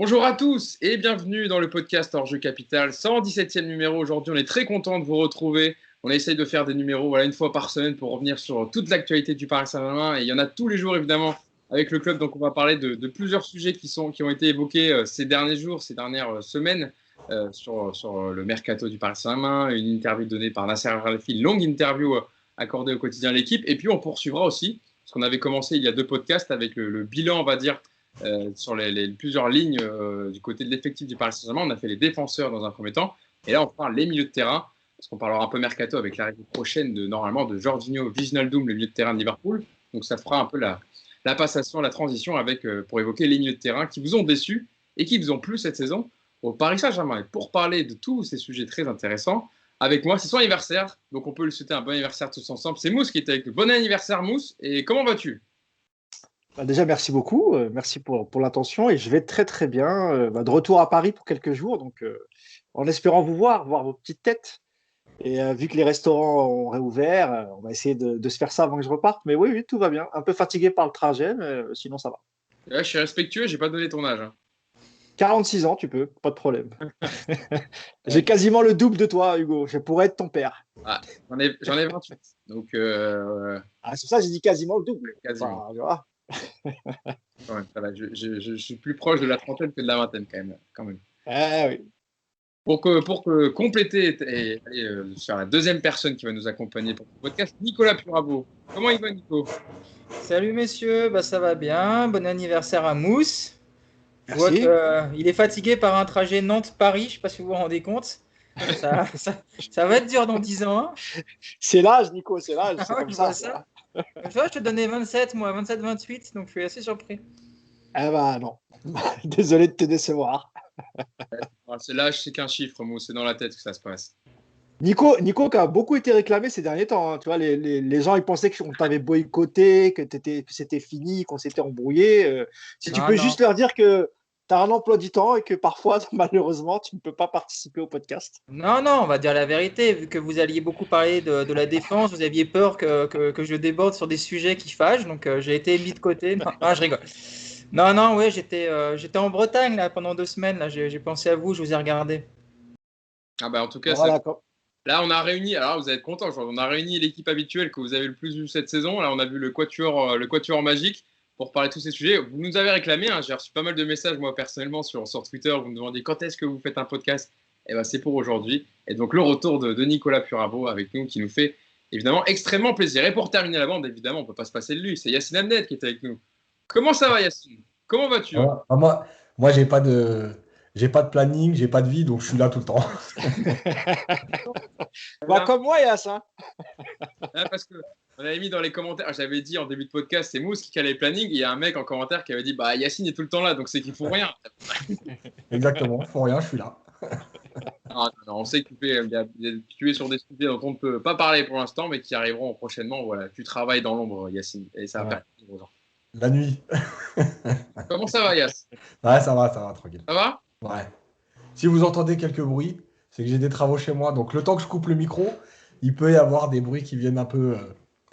Bonjour à tous et bienvenue dans le podcast Hors-Jeu Capital, 117e numéro. Aujourd'hui, on est très content de vous retrouver. On essaye de faire des numéros une fois par semaine pour revenir sur toute l'actualité du Paris Saint-Germain. Et il y en a tous les jours, évidemment, avec le club. Donc, on va parler de plusieurs sujets qui ont été évoqués ces derniers jours, ces dernières semaines sur le mercato du Paris Saint-Germain. Une interview donnée par Nasser Al-Khelaifi, une longue interview accordée au quotidien L'Équipe. Et puis, on poursuivra aussi, parce qu'on avait commencé il y a 2 podcasts avec le bilan, on va dire, sur plusieurs lignes du côté de l'effectif du Paris Saint-Germain. On a fait les défenseurs dans un premier temps. Et là, on parle les milieux de terrain, parce qu'on parlera un peu mercato avec l'arrivée prochaine normalement de Jorginho Wijnaldum, le milieu de terrain de Liverpool. Donc ça fera un peu la passation, la transition pour évoquer les milieux de terrain qui vous ont déçus et qui vous ont plu cette saison au Paris Saint-Germain. Et pour parler de tous ces sujets très intéressants, avec moi, c'est son anniversaire. Donc on peut lui souhaiter un bon anniversaire tous ensemble. C'est Mousse qui est avec nous. Bon anniversaire Mousse. Et comment vas-tu ? Déjà, merci beaucoup. Merci pour l'attention. Et je vais très, très bien. De retour à Paris pour quelques jours. Donc, en espérant voir vos petites têtes. Et vu que les restaurants ont réouvert, on va essayer de se faire ça avant que je reparte. Mais oui, tout va bien. Un peu fatigué par le trajet, mais sinon, ça va. Là, je suis respectueux, j'ai pas donné ton âge. 46 ans, tu peux, pas de problème. J'ai quasiment le double de toi, Hugo. Je pourrais être ton père. Ah, j'en ai 28. Donc, c'est pour ça que j'ai dit quasiment le double. Quasiment. Enfin, tu vois. Ouais, ça va, je suis plus proche de la trentaine que de la vingtaine quand même. Oui. Pour compléter et aller sur la deuxième personne qui va nous accompagner pour le podcast, Nicolas Purabo. Comment il va, Nico ? Salut messieurs, ça va bien. Bon anniversaire à Mousse. Je vois Merci. qu'il est fatigué par un trajet Nantes-Paris, je ne sais pas si vous vous rendez compte. Ça va être dur dans 10 ans. Hein. C'est l'âge, Nico, c'est l'âge. C'est ouais, comme ça. Tu vois, je te donnais 27, moi, 27-28, donc je suis assez surpris. Eh ben non. Désolé de te décevoir. C'est l'âge, c'est qu'un chiffre, Mousse, c'est dans la tête que ça se passe. Nico qui a beaucoup été réclamé ces derniers temps. Hein. Tu vois, les gens ils pensaient qu'on t'avait boycotté, que c'était fini, qu'on s'était embrouillé. Si tu peux juste leur dire que tu as un emploi du temps et que parfois, malheureusement, tu ne peux pas participer au podcast. Non, on va dire la vérité. Vu que vous alliez beaucoup parler de la défense, vous aviez peur que je déborde sur des sujets qui fâchent, donc j'ai été mis de côté. Non, je rigole. Non, ouais, j'étais en Bretagne là, pendant 2 semaines. Là, j'ai pensé à vous, je vous ai regardé. Ah bah en tout cas, voilà, là on a réuni, alors vous êtes contents, on a réuni l'équipe habituelle que vous avez le plus vue cette saison. Là on a vu le quatuor magique pour parler de tous ces sujets. Vous nous avez réclamé, j'ai reçu pas mal de messages moi personnellement sur Twitter, vous me demandiez quand est-ce que vous faites un podcast. Et ben c'est pour aujourd'hui. Et donc le retour de Nicolas Purabo avec nous qui nous fait évidemment extrêmement plaisir. Et pour terminer la bande, évidemment on peut pas se passer de lui, c'est Yacine Amned qui est avec nous. Comment ça va Yacine ? Comment vas-tu ? Moi j'ai pas de planning, j'ai pas de vie, donc je suis là tout le temps. Comme moi, Yass. Hein. Parce que on avait mis dans les commentaires, j'avais dit en début de podcast, c'est Mousse qui calait le planning. Il y a un mec en commentaire qui avait dit Yacine est tout le temps là, donc c'est qu'il faut rien. Exactement, il faut rien, je suis là. Non, on sait que tu es sur des sujets dont on ne peut pas parler pour l'instant, mais qui arriveront prochainement. Voilà, tu travailles dans l'ombre, Yacine, et ça va faire plaisir aux gens. La nuit. Comment ça va, Yass ? Ouais, ça va, tranquille. Ça va ? Ouais. Si vous entendez quelques bruits, c'est que j'ai des travaux chez moi, donc le temps que je coupe le micro, il peut y avoir des bruits qui viennent un peu.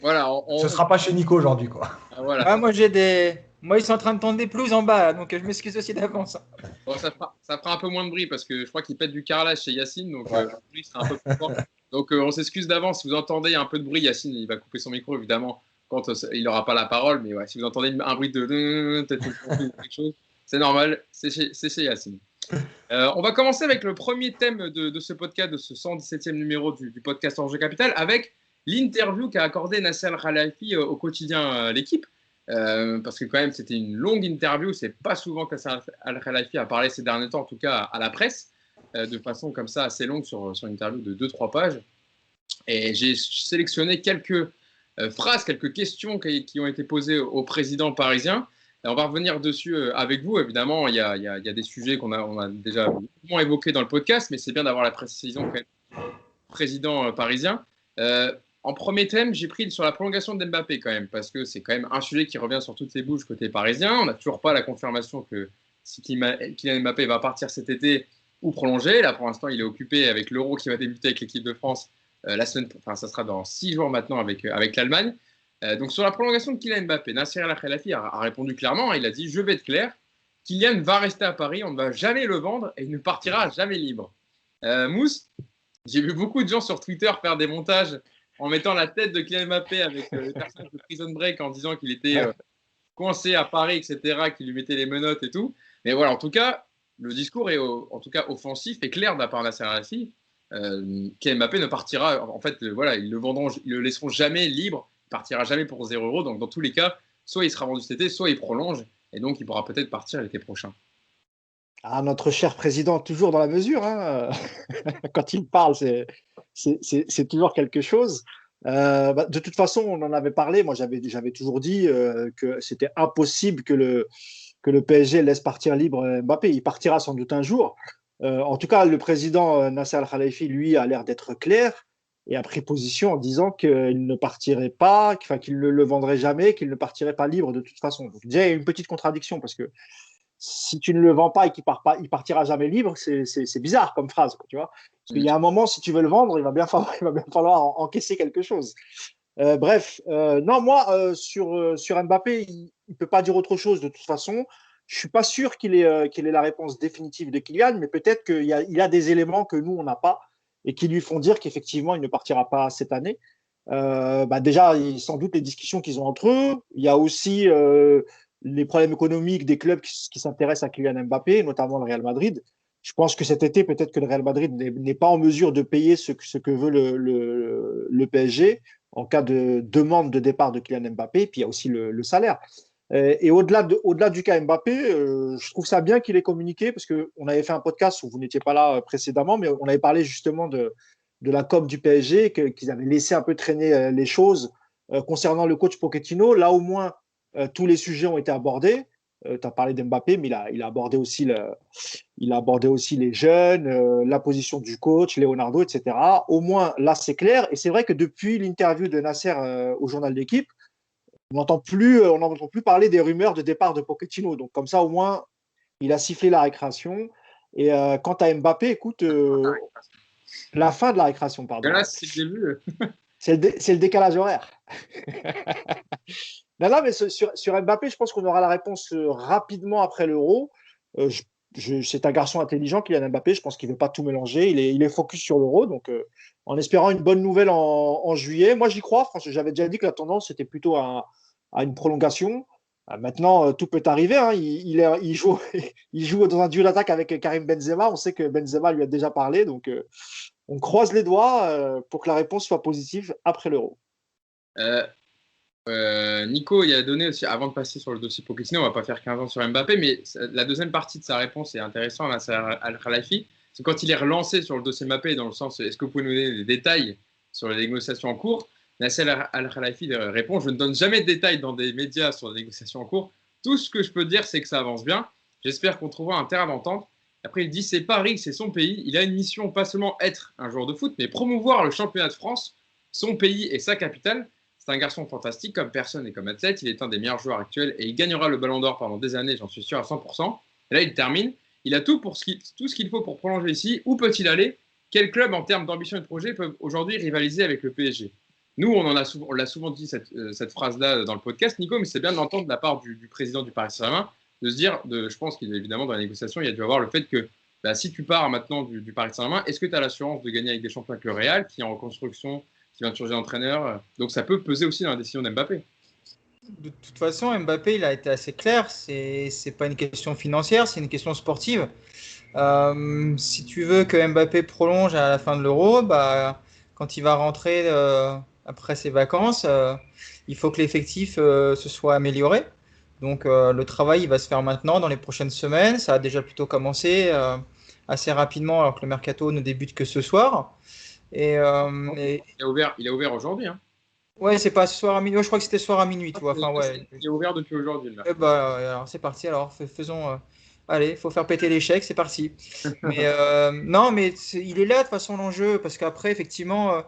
Voilà. Ce sera pas chez Nico aujourd'hui, quoi. Voilà. Moi, ils sont en train de tondre des pelouses en bas, donc je m'excuse aussi d'avance. Bon, ça fera un peu moins de bruit parce que je crois qu'il pète du carrelage chez Yacine, donc le bruit sera un peu plus fort. Donc on s'excuse d'avance. Si vous entendez un peu de bruit, Yacine, il va couper son micro évidemment quand il n'aura pas la parole. Mais ouais, si vous entendez un bruit de quelque chose, c'est normal, c'est chez Yacine. On va commencer avec le premier thème de ce podcast, de ce 117e numéro du podcast Hors-Jeu Capital, avec l'interview qu'a accordé Nasser Al-Khelaifi au quotidien L'Équipe. Parce que quand même c'était une longue interview, c'est pas souvent que Nasser Al-Khelaifi a parlé ces derniers temps, en tout cas à la presse, de façon comme ça assez longue sur une interview de 2-3 pages. Et j'ai sélectionné quelques phrases, quelques questions qui ont été posées au président parisien. Et on va revenir dessus avec vous. Évidemment, il y a des sujets qu'on a déjà évoqués dans le podcast, mais c'est bien d'avoir la précision quand même du président parisien. En premier thème, j'ai pris sur la prolongation d'Mbappé quand même, parce que c'est quand même un sujet qui revient sur toutes les bouches côté parisien. On n'a toujours pas la confirmation que si Kylian Mbappé va partir cet été ou prolonger. Là, pour l'instant, il est occupé avec l'Euro qui va débuter avec l'équipe de France ça sera dans 6 jours maintenant avec l'Allemagne. Donc sur la prolongation de Kylian Mbappé, Nasser Al-Khelaifi a répondu clairement. Il a dit « Je vais être clair. Kylian va rester à Paris, on ne va jamais le vendre et il ne partira jamais libre. Mousse, j'ai vu beaucoup de gens sur Twitter faire des montages en mettant la tête de Kylian Mbappé avec le personnage de Prison Break en disant qu'il était coincé à Paris, etc., qu'il lui mettait les menottes et tout. Mais voilà, en tout cas, le discours est en tout cas offensif et clair de la part de Nasser Al-Khelaifi. Kylian Mbappé ne partira, en fait, voilà, ils le laisseront jamais libre, il partira jamais pour 0 €. Donc, dans tous les cas, soit il sera vendu cet été, soit il prolonge, et donc il pourra peut-être partir l'été prochain. Ah, notre cher président, toujours dans la mesure, hein. Quand il parle, c'est toujours quelque chose. De toute façon, on en avait parlé. Moi, j'avais toujours dit que c'était impossible que le PSG laisse partir libre Mbappé. Il partira sans doute un jour. En tout cas, le président Nasser Al-Khelaifi, lui, a l'air d'être clair et a pris position en disant qu'il ne partirait pas, enfin, qu'il ne le vendrait jamais, qu'il ne partirait pas libre de toute façon. Donc, déjà, il y a une petite contradiction parce que si tu ne le vends pas et qu'il il partira jamais libre, c'est bizarre comme phrase, tu vois. Parce qu'il y a un moment, si tu veux le vendre, il va bien falloir encaisser quelque chose. Bref, non, moi, sur Mbappé, il ne peut pas dire autre chose de toute façon. Je ne suis pas sûr qu'il ait la réponse définitive de Kylian, mais peut-être qu'il y a des éléments que nous, on n'a pas et qui lui font dire qu'effectivement, il ne partira pas cette année. Déjà, sans doute les discussions qu'ils ont entre eux. Il y a aussi les problèmes économiques des clubs qui s'intéressent à Kylian Mbappé, notamment le Real Madrid. Je pense que cet été, peut-être que le Real Madrid n'est pas en mesure de payer ce que veut le PSG en cas de demande de départ de Kylian Mbappé. Puis il y a aussi le salaire. Et au-delà du cas Mbappé, je trouve ça bien qu'il ait communiqué parce qu'on avait fait un podcast où vous n'étiez pas là précédemment, mais on avait parlé justement de la com du PSG, qu'ils avaient laissé un peu traîner les choses concernant le coach Pochettino. Là, au moins, tous les sujets ont été abordés. Tu as parlé d'Mbappé, mais il a abordé aussi les jeunes, la position du coach, Leonardo, etc. Au moins, là, c'est clair. Et c'est vrai que depuis l'interview de Nasser au journal d'équipe, on n'entend plus parler des rumeurs de départ de Pochettino. Donc, comme ça, au moins, il a sifflé la récréation. Et quant à Mbappé, écoute, la fin de la récréation, pardon. Là, c'est le début. C'est le décalage horaire. Non, mais sur Mbappé, je pense qu'on aura la réponse rapidement après l'Euro. C'est un garçon intelligent, Kylian Mbappé. Je pense qu'il ne veut pas tout mélanger. Il est focus sur l'Euro. Donc, en espérant une bonne nouvelle en juillet. Moi, j'y crois. J'avais déjà dit que la tendance, c'était plutôt à une prolongation. Maintenant, tout peut arriver. Hein. Il joue dans un duel d'attaque avec Karim Benzema. On sait que Benzema lui a déjà parlé. Donc, on croise les doigts pour que la réponse soit positive après l'Euro. Nico, il a donné aussi, avant de passer sur le dossier Pochettino, on ne va pas faire 15 ans sur Mbappé, mais la deuxième partie de sa réponse est intéressante à Nasser Al-Khelaifi. C'est quand il est relancé sur le dossier Mbappé, dans le sens, est-ce que vous pouvez nous donner des détails sur les négociations en cours? Nasser Al-Khelaifi répond, je ne donne jamais de détails dans des médias sur les négociations en cours. Tout ce que je peux dire, c'est que ça avance bien. J'espère qu'on trouvera un terrain d'entente. Après, il dit, c'est Paris, c'est son pays. Il a une mission, pas seulement être un joueur de foot, mais promouvoir le championnat de France, son pays et sa capitale. C'est un garçon fantastique comme personne et comme athlète. Il est un des meilleurs joueurs actuels et il gagnera le Ballon d'Or pendant des années, j'en suis sûr à 100%. Et là, il termine. Il a tout ce qu'il faut pour prolonger ici. Où peut-il aller? Quels clubs, en termes d'ambition et de projet, peuvent aujourd'hui rivaliser avec le PSG? Nous, on l'a souvent dit cette phrase-là dans le podcast, Nico, mais c'est bien de l'entendre de la part du président du Paris Saint-Germain, de se dire, je pense qu'évidemment, dans la négociation, il y a dû avoir le fait que si tu pars maintenant du Paris Saint-Germain, est-ce que tu as l'assurance de gagner avec des champions avec le Real, qui est en reconstruction, qui vient de changer d'entraîneur? Donc ça peut peser aussi dans la décision d'Mbappé. De toute façon, Mbappé, il a été assez clair. C'est pas une question financière, c'est une question sportive. Si tu veux que Mbappé prolonge à la fin de l'Euro, quand il va rentrer après ses vacances, il faut que l'effectif se soit amélioré. Donc le travail, il va se faire maintenant, dans les prochaines semaines. Ça a déjà plutôt commencé assez rapidement, alors que le mercato ne débute que ce soir. Il a ouvert aujourd'hui. Hein. Ouais, c'est pas ce soir à minuit. Je crois que c'était ce soir à minuit, tu vois. Enfin, ouais. Il est ouvert depuis aujourd'hui. Alors c'est parti. Alors faisons. Allez, il faut faire péter l'échec, c'est parti. Mais non, mais il est là de toute façon l'enjeu, parce qu'après, effectivement,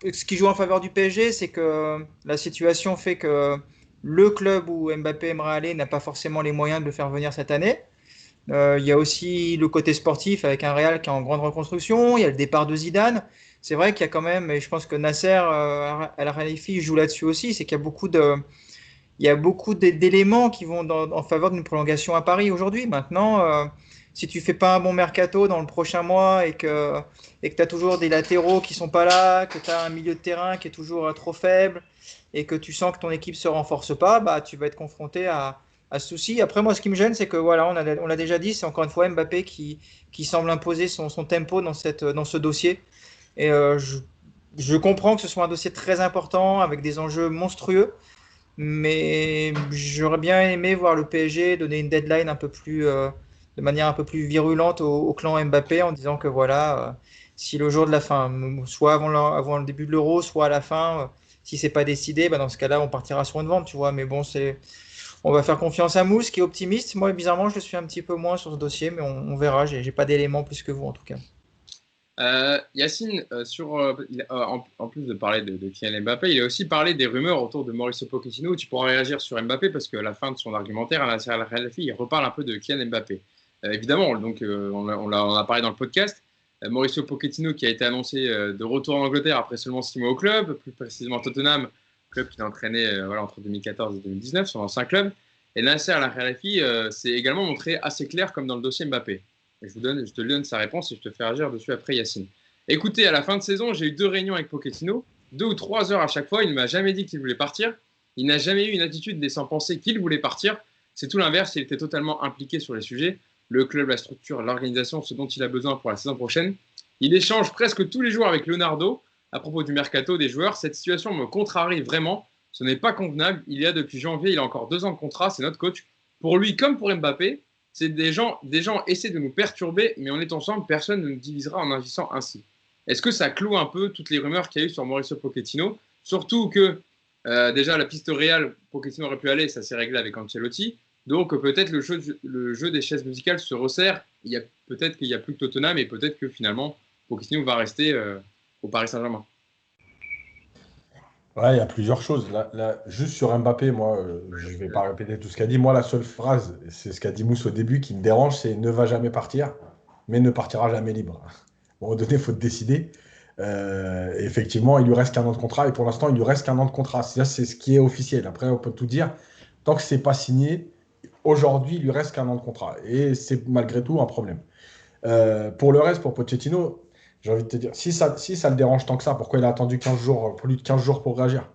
ce qui joue en faveur du PSG, c'est que la situation fait que le club où Mbappé aimerait aller n'a pas forcément les moyens de le faire venir cette année. Il y a aussi le côté sportif avec un Real qui est en grande reconstruction. Il y a le départ de Zidane. C'est vrai qu'il y a quand même, et je pense que Nasser Al-Khelaifi joue là-dessus aussi, c'est qu'il y a beaucoup de il y a beaucoup d'éléments qui vont en faveur d'une prolongation à Paris aujourd'hui. Maintenant, si tu fais pas un bon mercato dans le prochain mois et que tu as toujours des latéraux qui sont pas là, que tu as un milieu de terrain qui est toujours trop faible et que tu sens que ton équipe se renforce pas, bah, tu vas être confronté à ce souci. Après, moi, ce qui me gêne, c'est que voilà, on l'a déjà dit, c'est encore une fois Mbappé qui semble imposer son tempo dans ce dossier. Et je comprends que ce soit un dossier très important avec des enjeux monstrueux. Mais j'aurais bien aimé voir le PSG donner une deadline de manière un peu plus virulente au clan Mbappé en disant que voilà, si le jour de la fin, soit avant le début de l'Euro, soit à la fin, si c'est pas décidé, bah dans ce cas-là, on partira sur une vente, tu vois. Mais bon, on va faire confiance à Mousse qui est optimiste. Moi, bizarrement, je le suis un petit peu moins sur ce dossier, mais on verra. J'ai pas d'éléments plus que vous en tout cas. Yacine, en plus de parler de Kylian Mbappé, il a aussi parlé des rumeurs autour de Mauricio Pochettino. Tu pourras réagir sur Mbappé parce qu'à la fin de son argumentaire, à Nasser Al-Khelaifi, il reparle un peu de Kylian Mbappé. Évidemment, donc, on a parlé dans le podcast. Mauricio Pochettino qui a été annoncé de retour en Angleterre après seulement 6 mois au club, plus précisément Tottenham, club qu'il a entraîné entre 2014 et 2019, son ancien club. Et Nasser Al-Khelaifi s'est également montré assez clair comme dans le dossier Mbappé. Et je te donne sa réponse et je te fais réagir dessus après, Yacine. Écoutez, à la fin de saison, j'ai eu 2 réunions avec Pochettino, 2 ou 3 heures à chaque fois. Il ne m'a jamais dit qu'il voulait partir. Il n'a jamais eu une attitude laissant penser qu'il voulait partir. C'est tout l'inverse. Il était totalement impliqué sur les sujets. Le club, la structure, l'organisation, ce dont il a besoin pour la saison prochaine. Il échange presque tous les jours avec Leonardo à propos du mercato des joueurs. Cette situation me contrarie vraiment. Ce n'est pas convenable. Il y a depuis janvier, il a encore 2 ans de contrat. C'est notre coach. Pour lui, comme pour Mbappé, c'est des gens essaient de nous perturber, mais en étant ensemble, personne ne nous divisera en agissant ainsi. Est-ce que ça cloue un peu toutes les rumeurs qu'il y a eu sur Mauricio Pochettino? Surtout que déjà la piste Real, Pochettino aurait pu aller, ça s'est réglé avec Ancelotti. Donc peut-être le jeu des chaises musicales se resserre. Peut-être qu'il n'y a plus que Tottenham et peut-être que finalement Pochettino va rester au Paris Saint-Germain. Ouais, il y a plusieurs choses. Là, juste sur Mbappé, moi, je ne vais pas répéter tout ce qu'a dit. Moi, la seule phrase, c'est ce qu'a dit Mousse au début, qui me dérange, c'est ne va jamais partir, mais ne partira jamais libre. À un moment donné, il faut te décider. Effectivement, il lui reste qu'1 an de contrat, et pour l'instant, il lui reste qu'1 an de contrat. C'est ce qui est officiel. Après, on peut tout dire. Tant que ce n'est pas signé, aujourd'hui, il lui reste qu'1 an de contrat. Et c'est malgré tout un problème. Pour le reste, pour Pochettino, j'ai envie de te dire, si ça le dérange tant que ça, pourquoi il a attendu 15 jours, plus de 15 jours pour réagir?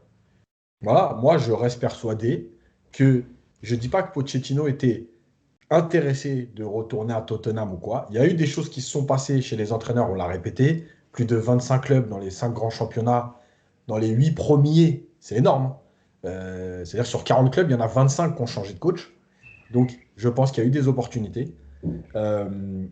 Voilà, moi je reste persuadé que je ne dis pas que Pochettino était intéressé de retourner à Tottenham ou quoi. Il y a eu des choses qui se sont passées chez les entraîneurs, on l'a répété, plus de 25 clubs dans les 5 grands championnats, dans les 8 premiers, c'est énorme. C'est-à-dire sur 40 clubs, il y en a 25 qui ont changé de coach. Donc je pense qu'il y a eu des opportunités.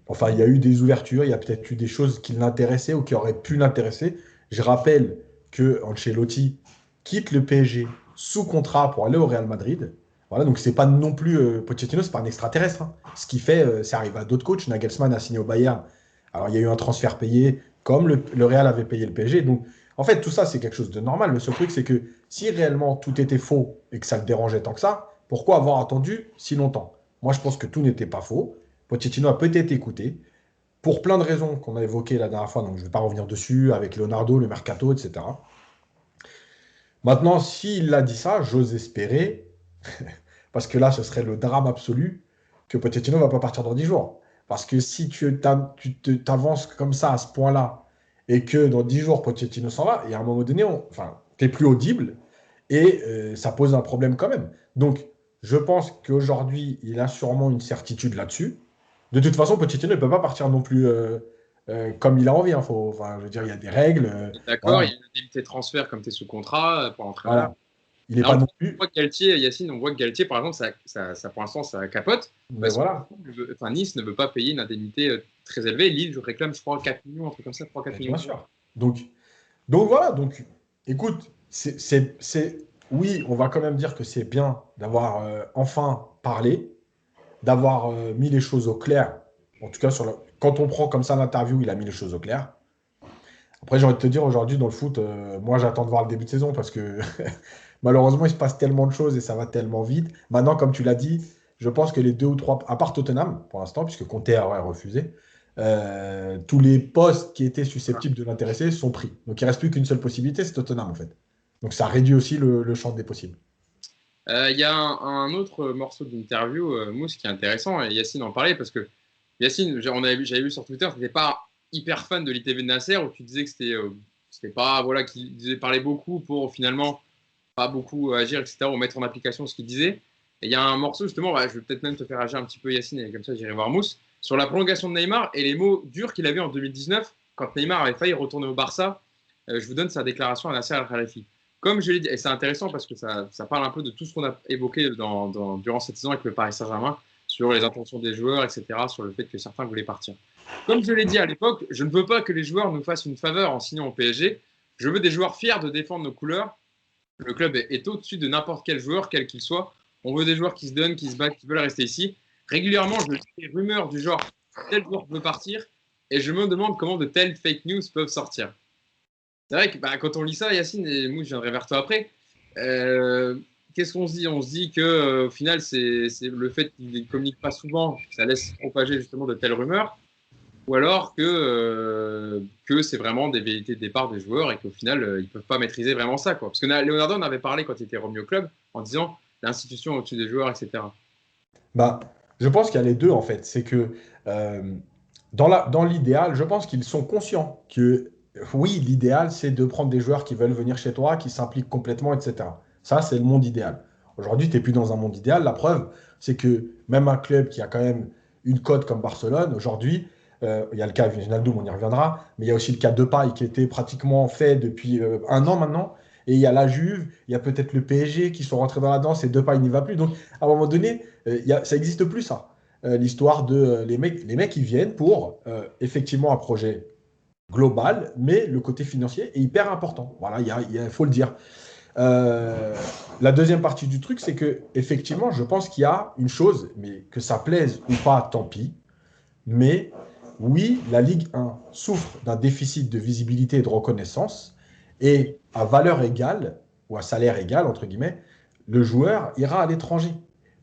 Enfin, il y a eu des ouvertures, il y a peut-être eu des choses qui l'intéressaient ou qui auraient pu l'intéresser. Je rappelle que Ancelotti quitte le PSG sous contrat pour aller au Real Madrid. Voilà, donc c'est pas non plus Pochettino, c'est pas un extraterrestre. Hein. Ce qu'il fait, ça arrive à d'autres coachs. Nagelsmann a signé au Bayern. Alors il y a eu un transfert payé, comme le Real avait payé le PSG. Donc en fait, tout ça, c'est quelque chose de normal. Le seul truc, c'est que si réellement tout était faux et que ça le dérangeait tant que ça, pourquoi avoir attendu si longtemps? Moi, je pense que tout n'était pas faux. Pochettino a peut-être écouté, pour plein de raisons qu'on a évoquées la dernière fois, donc je ne vais pas revenir dessus, avec Leonardo, le mercato, etc. Maintenant, s'il a dit ça, j'ose espérer, parce que là, ce serait le drame absolu, que Pochettino ne va pas partir dans 10 jours. Parce que si tu t'avances comme ça, à ce point-là, et que dans 10 jours, Pochettino s'en va, et à un moment donné, tu n'es plus audible, et ça pose un problème quand même. Donc, je pense qu'aujourd'hui, il a sûrement une certitude là-dessus. De toute façon, Pochettino ne peut pas partir non plus comme il a envie. Hein. Je veux dire, il y a des règles. D'accord, Voilà. il y a une indemnité de transfert comme tu es sous contrat pour l'entraîneur. Voilà. Il n'est pas non plus. On voit que Galtier, Yacine, on voit que Galtier, par exemple, ça, pour l'instant, ça capote. Mais voilà. Nice ne veut pas payer une indemnité très élevée. Lille, je réclame, je crois, 4 millions, un truc comme ça, 3-4 millions. Bien sûr. Donc voilà. Donc, écoute, oui, on va quand même dire que c'est bien d'avoir enfin parlé, d'avoir mis les choses au clair. En tout cas, quand on prend comme ça l'interview, il a mis les choses au clair. Après, j'ai envie de te dire, aujourd'hui, dans le foot, moi, j'attends de voir le début de saison parce que malheureusement, il se passe tellement de choses et ça va tellement vite. Maintenant, comme tu l'as dit, je pense que les 2 ou 3, à part Tottenham, pour l'instant, puisque Conte a refusé, tous les postes qui étaient susceptibles de l'intéresser sont pris. Donc, il ne reste plus qu'une seule possibilité, c'est Tottenham, en fait. Donc, ça réduit aussi le champ des possibles. Il y a un autre morceau d'interview, Mousse, qui est intéressant, et Yacine en parlait, parce que Yacine, j'avais vu sur Twitter, tu n'étais pas hyper fan de l'ITV de Nasser, où tu disais que c'était pas, voilà, qu'il parlait beaucoup pour finalement pas beaucoup agir, etc., ou mettre en application ce qu'il disait. Et il y a un morceau, justement, je vais peut-être même te faire agir un petit peu, Yacine, et comme ça j'irai voir Mousse, sur la prolongation de Neymar et les mots durs qu'il avait en 2019, quand Neymar avait failli retourner au Barça. Je vous donne sa déclaration à Nasser Al-Khelaifi. Comme je l'ai dit, et c'est intéressant parce que ça parle un peu de tout ce qu'on a évoqué durant cette saison avec le Paris Saint-Germain, sur les intentions des joueurs, etc., sur le fait que certains voulaient partir. Comme je l'ai dit à l'époque, je ne veux pas que les joueurs nous fassent une faveur en signant au PSG. Je veux des joueurs fiers de défendre nos couleurs. Le club est au-dessus de n'importe quel joueur, quel qu'il soit. On veut des joueurs qui se donnent, qui se battent, qui veulent rester ici. Régulièrement, je lis des rumeurs du genre tel joueur veut partir et je me demande comment de telles fake news peuvent sortir. C'est vrai que quand on lit ça, Yacine, et moi je viendrai vers toi après, qu'est-ce qu'on se dit? On se dit qu'au final, c'est le fait qu'ils ne communiquent pas souvent, ça laisse propager justement de telles rumeurs, ou alors que c'est vraiment des vérités de départ des joueurs et qu'au final, ils ne peuvent pas maîtriser vraiment ça, quoi. Parce que Leonardo en avait parlé quand il était remis au club en disant l'institution au-dessus des joueurs, etc. Bah, je pense qu'il y a les deux en fait. C'est que dans l'idéal, je pense qu'ils sont conscients que oui, l'idéal c'est de prendre des joueurs qui veulent venir chez toi, qui s'impliquent complètement, etc. Ça, c'est le monde idéal. Aujourd'hui, tu n'es plus dans un monde idéal. La preuve, c'est que même un club qui a quand même une cote comme Barcelone, aujourd'hui, il y a le cas de Wijnaldum, on y reviendra, mais il y a aussi le cas de Depay qui était pratiquement fait depuis un an maintenant. Et il y a la Juve, il y a peut-être le PSG qui sont rentrés dans la danse et Depay n'y va plus. Donc, à un moment donné, ça n'existe plus, ça. L'histoire de les mecs qui viennent pour effectivement un projet global, mais le côté financier est hyper important. Voilà, il faut le dire. La deuxième partie du truc, c'est que effectivement, je pense qu'il y a une chose, mais que ça plaise ou pas, tant pis. Mais oui, la Ligue 1 souffre d'un déficit de visibilité et de reconnaissance, et à valeur égale, ou à salaire égal, entre guillemets, le joueur ira à l'étranger.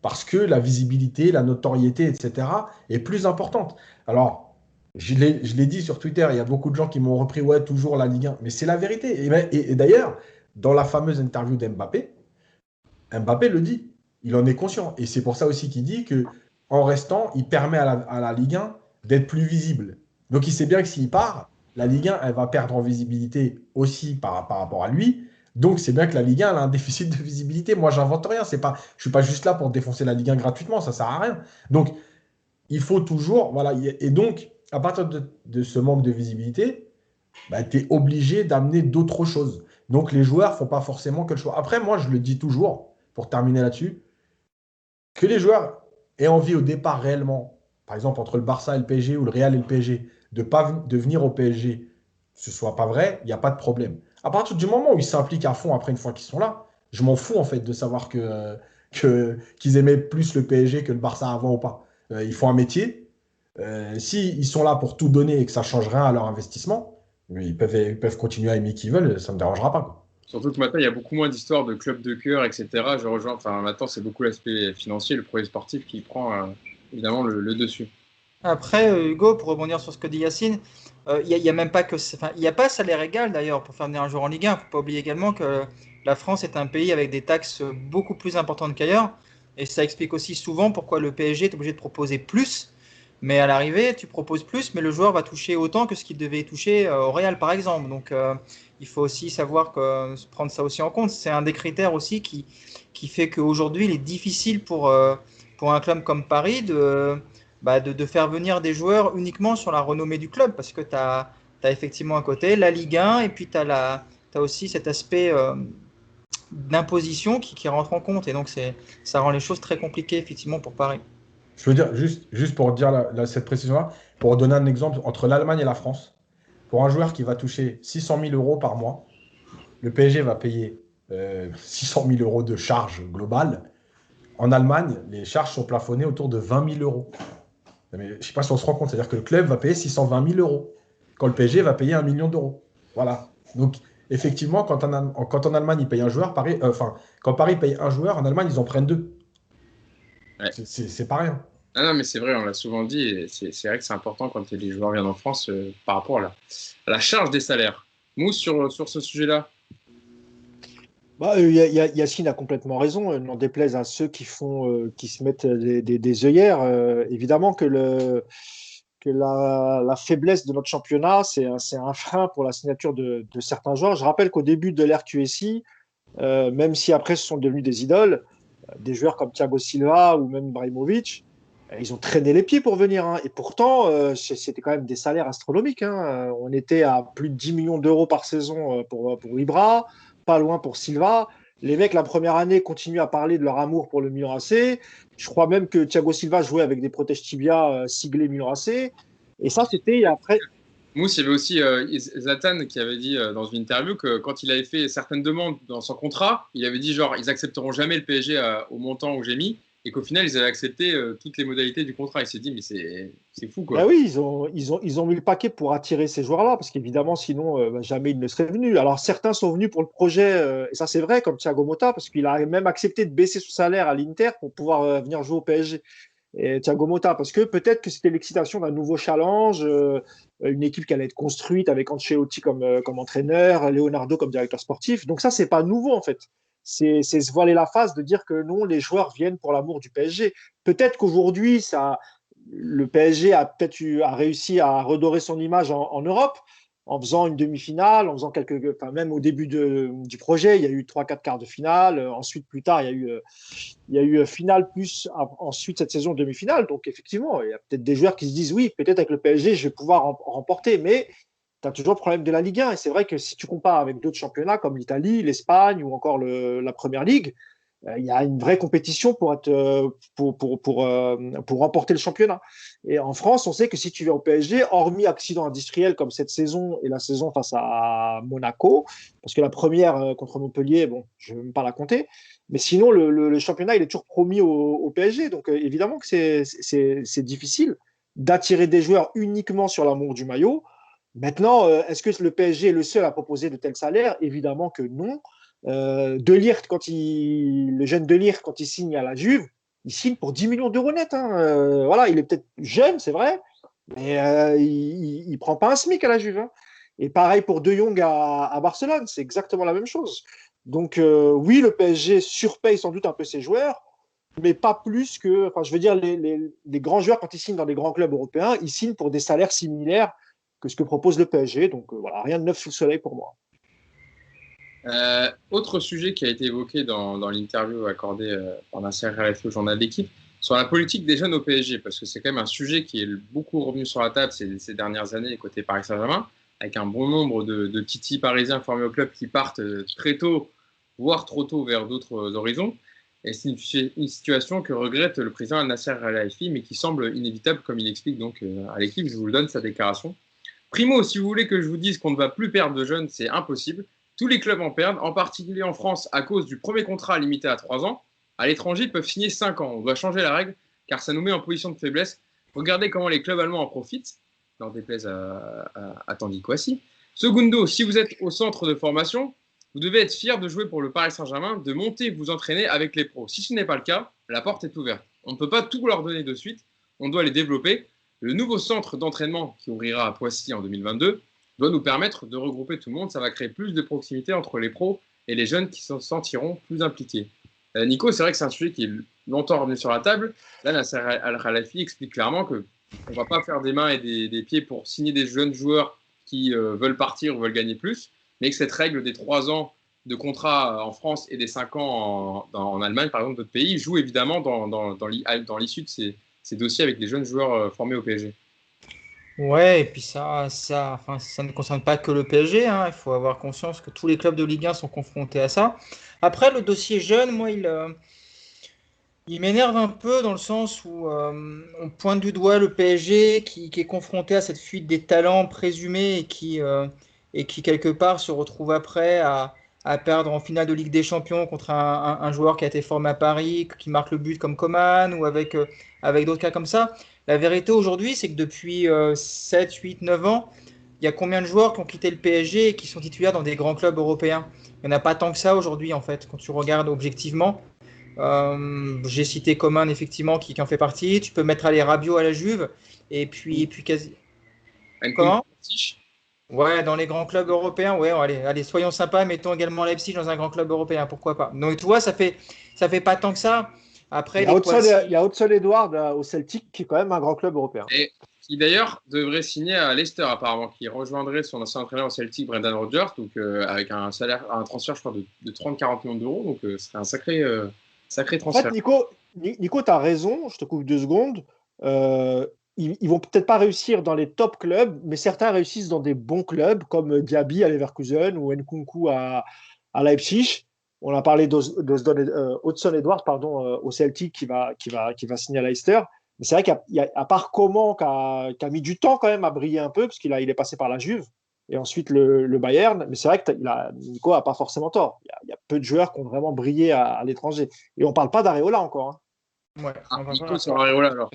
Parce que la visibilité, la notoriété, etc., est plus importante. Alors, je l'ai dit sur Twitter, il y a beaucoup de gens qui m'ont repris, ouais, toujours la Ligue 1. Mais c'est la vérité. Et d'ailleurs, dans la fameuse interview d'Mbappé, Mbappé le dit. Il en est conscient. Et c'est pour ça aussi qu'il dit que en restant, il permet à la Ligue 1 d'être plus visible. Donc il sait bien que s'il part, la Ligue 1, elle va perdre en visibilité aussi par rapport à lui. Donc c'est bien que la Ligue 1 elle a un déficit de visibilité. Moi, j'invente rien. Je ne suis pas juste là pour défoncer la Ligue 1 gratuitement. Ça ne sert à rien. Donc il faut toujours. Voilà. Et donc, à partir de ce manque de visibilité, bah, tu es obligé d'amener d'autres choses. Donc les joueurs ne font pas forcément que le choix. Après, moi, je le dis toujours, pour terminer là-dessus, que les joueurs aient envie au départ réellement, par exemple entre le Barça et le PSG ou le Real et le PSG, de venir au PSG, ce soit pas vrai, il n'y a pas de problème. À partir du moment où ils s'impliquent à fond après une fois qu'ils sont là, je m'en fous en fait de savoir qu'ils aimaient plus le PSG que le Barça avant ou pas. Ils font un métier. S'ils sont là pour tout donner et que ça ne change rien à leur investissement, ils peuvent continuer à aimer qui veulent, ça ne me dérangera pas, quoi. Surtout que maintenant, il y a beaucoup moins d'histoires de clubs de cœur, etc. Je rejoins. Enfin, maintenant, c'est beaucoup l'aspect financier, le projet sportif qui prend évidemment le dessus. Après, Hugo, pour rebondir sur ce que dit Yacine, il y a même pas que, enfin, il n'y a pas salaire égal d'ailleurs pour faire venir un joueur en Ligue 1. Il ne faut pas oublier également que la France est un pays avec des taxes beaucoup plus importantes qu'ailleurs. Et ça explique aussi souvent pourquoi le PSG est obligé de proposer plus. Mais à l'arrivée, tu proposes plus, mais le joueur va toucher autant que ce qu'il devait toucher au Real, par exemple. Donc, il faut aussi savoir prendre ça aussi en compte. C'est un des critères aussi qui fait qu'aujourd'hui, il est difficile pour un club comme Paris de faire venir des joueurs uniquement sur la renommée du club, parce que tu as effectivement un côté la Ligue 1, et puis tu as aussi cet aspect d'imposition qui rentre en compte. Et donc, ça rend les choses très compliquées, effectivement, pour Paris. Je veux dire, juste pour dire cette précision-là, pour donner un exemple entre l'Allemagne et la France, pour un joueur qui va toucher 600 000 euros par mois, le PSG va payer 600 000 euros de charges globales. En Allemagne, les charges sont plafonnées autour de 20 000 euros. Mais je ne sais pas si on se rend compte, c'est-à-dire que le club va payer 620 000 euros, quand le PSG va payer 1 million d'euros. Voilà. Donc, effectivement, quand en Allemagne, ils payent un joueur, quand Paris paye un joueur, en Allemagne, ils en prennent deux. Ouais. C'est pas rien. Ah non, mais c'est vrai, on l'a souvent dit, et c'est vrai que c'est important quand les joueurs viennent en France par rapport à la charge des salaires. Mousse, sur ce sujet-là. Yacine a complètement raison, n'en déplaise à ceux qui se mettent des œillères. Évidemment que la faiblesse de notre championnat, c'est un frein pour la signature de certains joueurs. Je rappelle qu'au début de l'ère QSI, même si après ce sont devenus des idoles, des joueurs comme Thiago Silva ou même Ibrahimovic, ils ont traîné les pieds pour venir, hein. Et pourtant, c'était quand même des salaires astronomiques, hein. On était à plus de 10 millions d'euros par saison pour Ibra, pas loin pour Silva. Les mecs, la première année, continuent à parler de leur amour pour le Milan AC. Je crois même que Thiago Silva jouait avec des protèges tibia siglés Milan AC. Et ça, c'était après. Mousse, il y avait aussi Zlatan qui avait dit dans une interview que quand il avait fait certaines demandes dans son contrat, il avait dit genre ils accepteront jamais le PSG au montant où j'ai mis, et qu'au final ils avaient accepté toutes les modalités du contrat. Il s'est dit mais c'est fou quoi. Ben oui, ils ont mis le paquet pour attirer ces joueurs-là, parce qu'évidemment, sinon, jamais ils ne seraient venus. Alors, certains sont venus pour le projet, et ça c'est vrai, comme Thiago Motta, parce qu'il a même accepté de baisser son salaire à l'Inter pour pouvoir venir jouer au PSG. Et Thiago Motta, parce que peut-être que c'était l'excitation d'un nouveau challenge, une équipe qui allait être construite avec Ancelotti comme entraîneur, Leonardo comme directeur sportif. Donc ça, c'est pas nouveau en fait. C'est se voiler la face de dire que non, les joueurs viennent pour l'amour du PSG. Peut-être qu'aujourd'hui, le PSG a réussi à redorer son image en Europe en faisant une demi-finale, en faisant même au début du projet, il y a eu 3-4 quarts de finale. Ensuite, plus tard, il y a eu finale plus ensuite cette saison demi-finale. Donc, effectivement, il y a peut-être des joueurs qui se disent oui, peut-être avec le PSG, je vais pouvoir remporter. Mais tu as toujours le problème de la Ligue 1. Et c'est vrai que si tu compares avec d'autres championnats comme l'Italie, l'Espagne ou encore la Première Ligue, il y a une vraie compétition pour remporter le championnat. Et en France, on sait que si tu viens au PSG, hormis accident industriel comme cette saison et la saison face à Monaco, parce que la première contre Montpellier, bon, je ne vais même pas la compter, mais sinon, le championnat, il est toujours promis au PSG. Donc, évidemment que c'est difficile d'attirer des joueurs uniquement sur l'amour du maillot. Maintenant, est-ce que le PSG est le seul à proposer de tels salaires? Évidemment que non. De Ligt, le jeune De Ligt, quand il signe à la Juve, il signe pour 10 millions d'euros net, hein. Voilà, il est peut-être jeune, c'est vrai, mais il ne prend pas un SMIC à la Juve, hein. Et pareil pour De Jong à Barcelone, c'est exactement la même chose. Donc oui, le PSG surpaye sans doute un peu ses joueurs, mais pas plus que, enfin, je veux dire, les grands joueurs, quand ils signent dans des grands clubs européens, ils signent pour des salaires similaires que ce que propose le PSG. Donc voilà, rien de neuf sous le soleil pour moi. Autre sujet qui a été évoqué dans l'interview accordée par Nasser Al-Khelaifi au journal d'équipe, sur la politique des jeunes au PSG, parce que c'est quand même un sujet qui est beaucoup revenu sur la table ces dernières années côté Paris Saint-Germain, avec un bon nombre de titis parisiens formés au club qui partent très tôt, voire trop tôt vers d'autres horizons. Et c'est une situation que regrette le président Nasser Al-Khelaifi, mais qui semble inévitable, comme il explique donc à l'équipe. Je vous le donne, sa déclaration. Primo, si vous voulez que je vous dise qu'on ne va plus perdre de jeunes, c'est impossible. Tous les clubs en perdent, en particulier en France, à cause du premier contrat limité à 3 ans. À l'étranger, ils peuvent signer 5 ans. On doit changer la règle, car ça nous met en position de faiblesse. Regardez comment les clubs allemands en profitent, n'en déplaise à Tanguy Kouassi. Segundo, si vous êtes au centre de formation, vous devez être fier de jouer pour le Paris Saint-Germain, de monter et vous entraîner avec les pros. Si ce n'est pas le cas, la porte est ouverte. On ne peut pas tout leur donner de suite, on doit les développer. Le nouveau centre d'entraînement qui ouvrira à Poissy en 2022 doit nous permettre de regrouper tout le monde. Ça va créer plus de proximité entre les pros et les jeunes qui se sentiront plus impliqués. Nico, c'est vrai que c'est un sujet qui est longtemps revenu sur la table. Là, Nasser Al-Khelaifi explique clairement qu'on ne va pas faire des mains et des pieds pour signer des jeunes joueurs qui veulent partir ou veulent gagner plus, mais que cette règle des 3 ans de contrat en France et des 5 ans en Allemagne, par exemple, d'autres pays, joue évidemment dans l'issue de ces dossiers avec des jeunes joueurs formés au PSG. Ouais, et puis ça ne concerne pas que le PSG, hein. Il faut avoir conscience que tous les clubs de Ligue 1 sont confrontés à ça. Après, le dossier jeune, moi, il m'énerve un peu dans le sens où on pointe du doigt le PSG qui est confronté à cette fuite des talents présumés et qui quelque part se retrouve après à perdre en finale de Ligue des Champions contre un joueur qui a été formé à Paris, qui marque le but comme Coman ou avec d'autres cas comme ça. La vérité aujourd'hui, c'est que depuis 7, 8, 9 ans, il y a combien de joueurs qui ont quitté le PSG et qui sont titulaires dans des grands clubs européens? Il n'y en a pas tant que ça aujourd'hui, en fait, quand tu regardes objectivement. J'ai cité Coman, effectivement, qui en fait partie. Tu peux mettre les Rabiot à la Juve. Et puis quasi. Comment? Ouais, dans les grands clubs européens, ouais, allez, soyons sympas, mettons également Leipzig dans un grand club européen, pourquoi pas. Donc, tu vois, ça fait pas tant que ça. Après, les Il y a Kwasi, Hudson Edward au Celtic, qui est quand même un grand club européen. Et qui d'ailleurs devrait signer à Leicester apparemment, qui rejoindrait son ancien entraîneur au Celtic, Brendan Rodgers, donc avec un transfert, je crois, de 30-40 millions d'euros. Donc ce serait un sacré En fait, transfert. Nico, tu as raison, je te coupe 2 secondes. Ils vont peut-être pas réussir dans les top clubs, mais certains réussissent dans des bons clubs, comme Diaby à Leverkusen ou Nkunku à Leipzig. On a parlé d'Hudson Edwards, pardon, au Celtic qui va signer à Leicester. Mais c'est vrai qu'à part Coman qui a mis du temps quand même à briller un peu, parce il est passé par la Juve et ensuite le Bayern. Mais c'est vrai que Nico n'a pas forcément tort. Il y a peu de joueurs qui ont vraiment brillé à l'étranger. Et on ne parle pas d'Areola encore. Hein. ouais, on va Nico voir. sur Areola alors.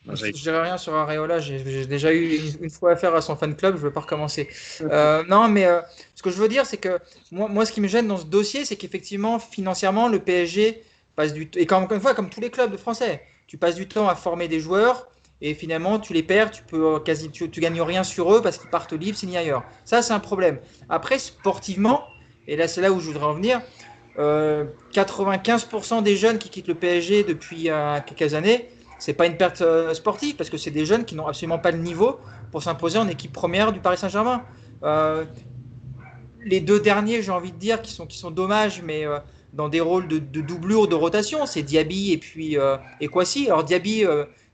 Je dirais rien sur Areola, j'ai déjà eu une fois affaire à son fan club, je ne veux pas recommencer. Non, mais ce que je veux dire, c'est que moi, ce qui me gêne dans ce dossier, c'est qu'effectivement, financièrement, le PSG passe du temps, et encore une fois, comme tous les clubs de Français, tu passes du temps à former des joueurs, et finalement, tu les perds, tu gagnes rien sur eux parce qu'ils partent libres, signent ailleurs. Ça, c'est un problème. Après, sportivement, et là, c'est là où je voudrais en venir, 95% des jeunes qui quittent le PSG depuis quelques années, c'est pas une perte sportive parce que c'est des jeunes qui n'ont absolument pas le niveau pour s'imposer en équipe première du Paris Saint-Germain. Les deux derniers, j'ai envie de dire, qui sont dommages, mais dans des rôles de doublure, de rotation, c'est Diaby et puis et Kwasi. Alors Diaby,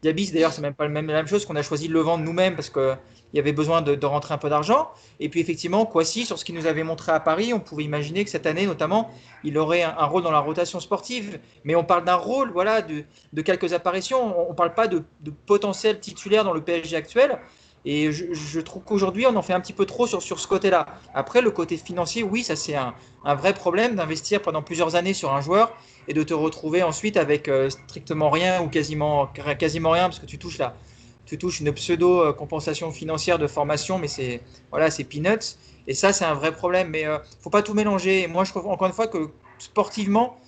d'ailleurs, c'est même pas la même chose qu'on a choisi de le vendre nous-mêmes parce qu'il y avait besoin de rentrer un peu d'argent. Et puis effectivement, Kwasi, sur ce qu'il nous avait montré à Paris, on pouvait imaginer que cette année, notamment, il aurait un rôle dans la rotation sportive. Mais on parle d'un rôle, voilà, de quelques apparitions. On ne parle pas de potentiel titulaire dans le PSG actuel. Et je trouve qu'aujourd'hui, on en fait un petit peu trop sur ce côté-là. Après, le côté financier, oui, ça c'est un vrai problème d'investir pendant plusieurs années sur un joueur et de te retrouver ensuite avec strictement rien ou quasiment rien parce que tu touches une pseudo-compensation financière de formation, mais c'est peanuts. Et ça, c'est un vrai problème. Mais faut pas tout mélanger. Et moi, je trouve encore une fois que sportivement,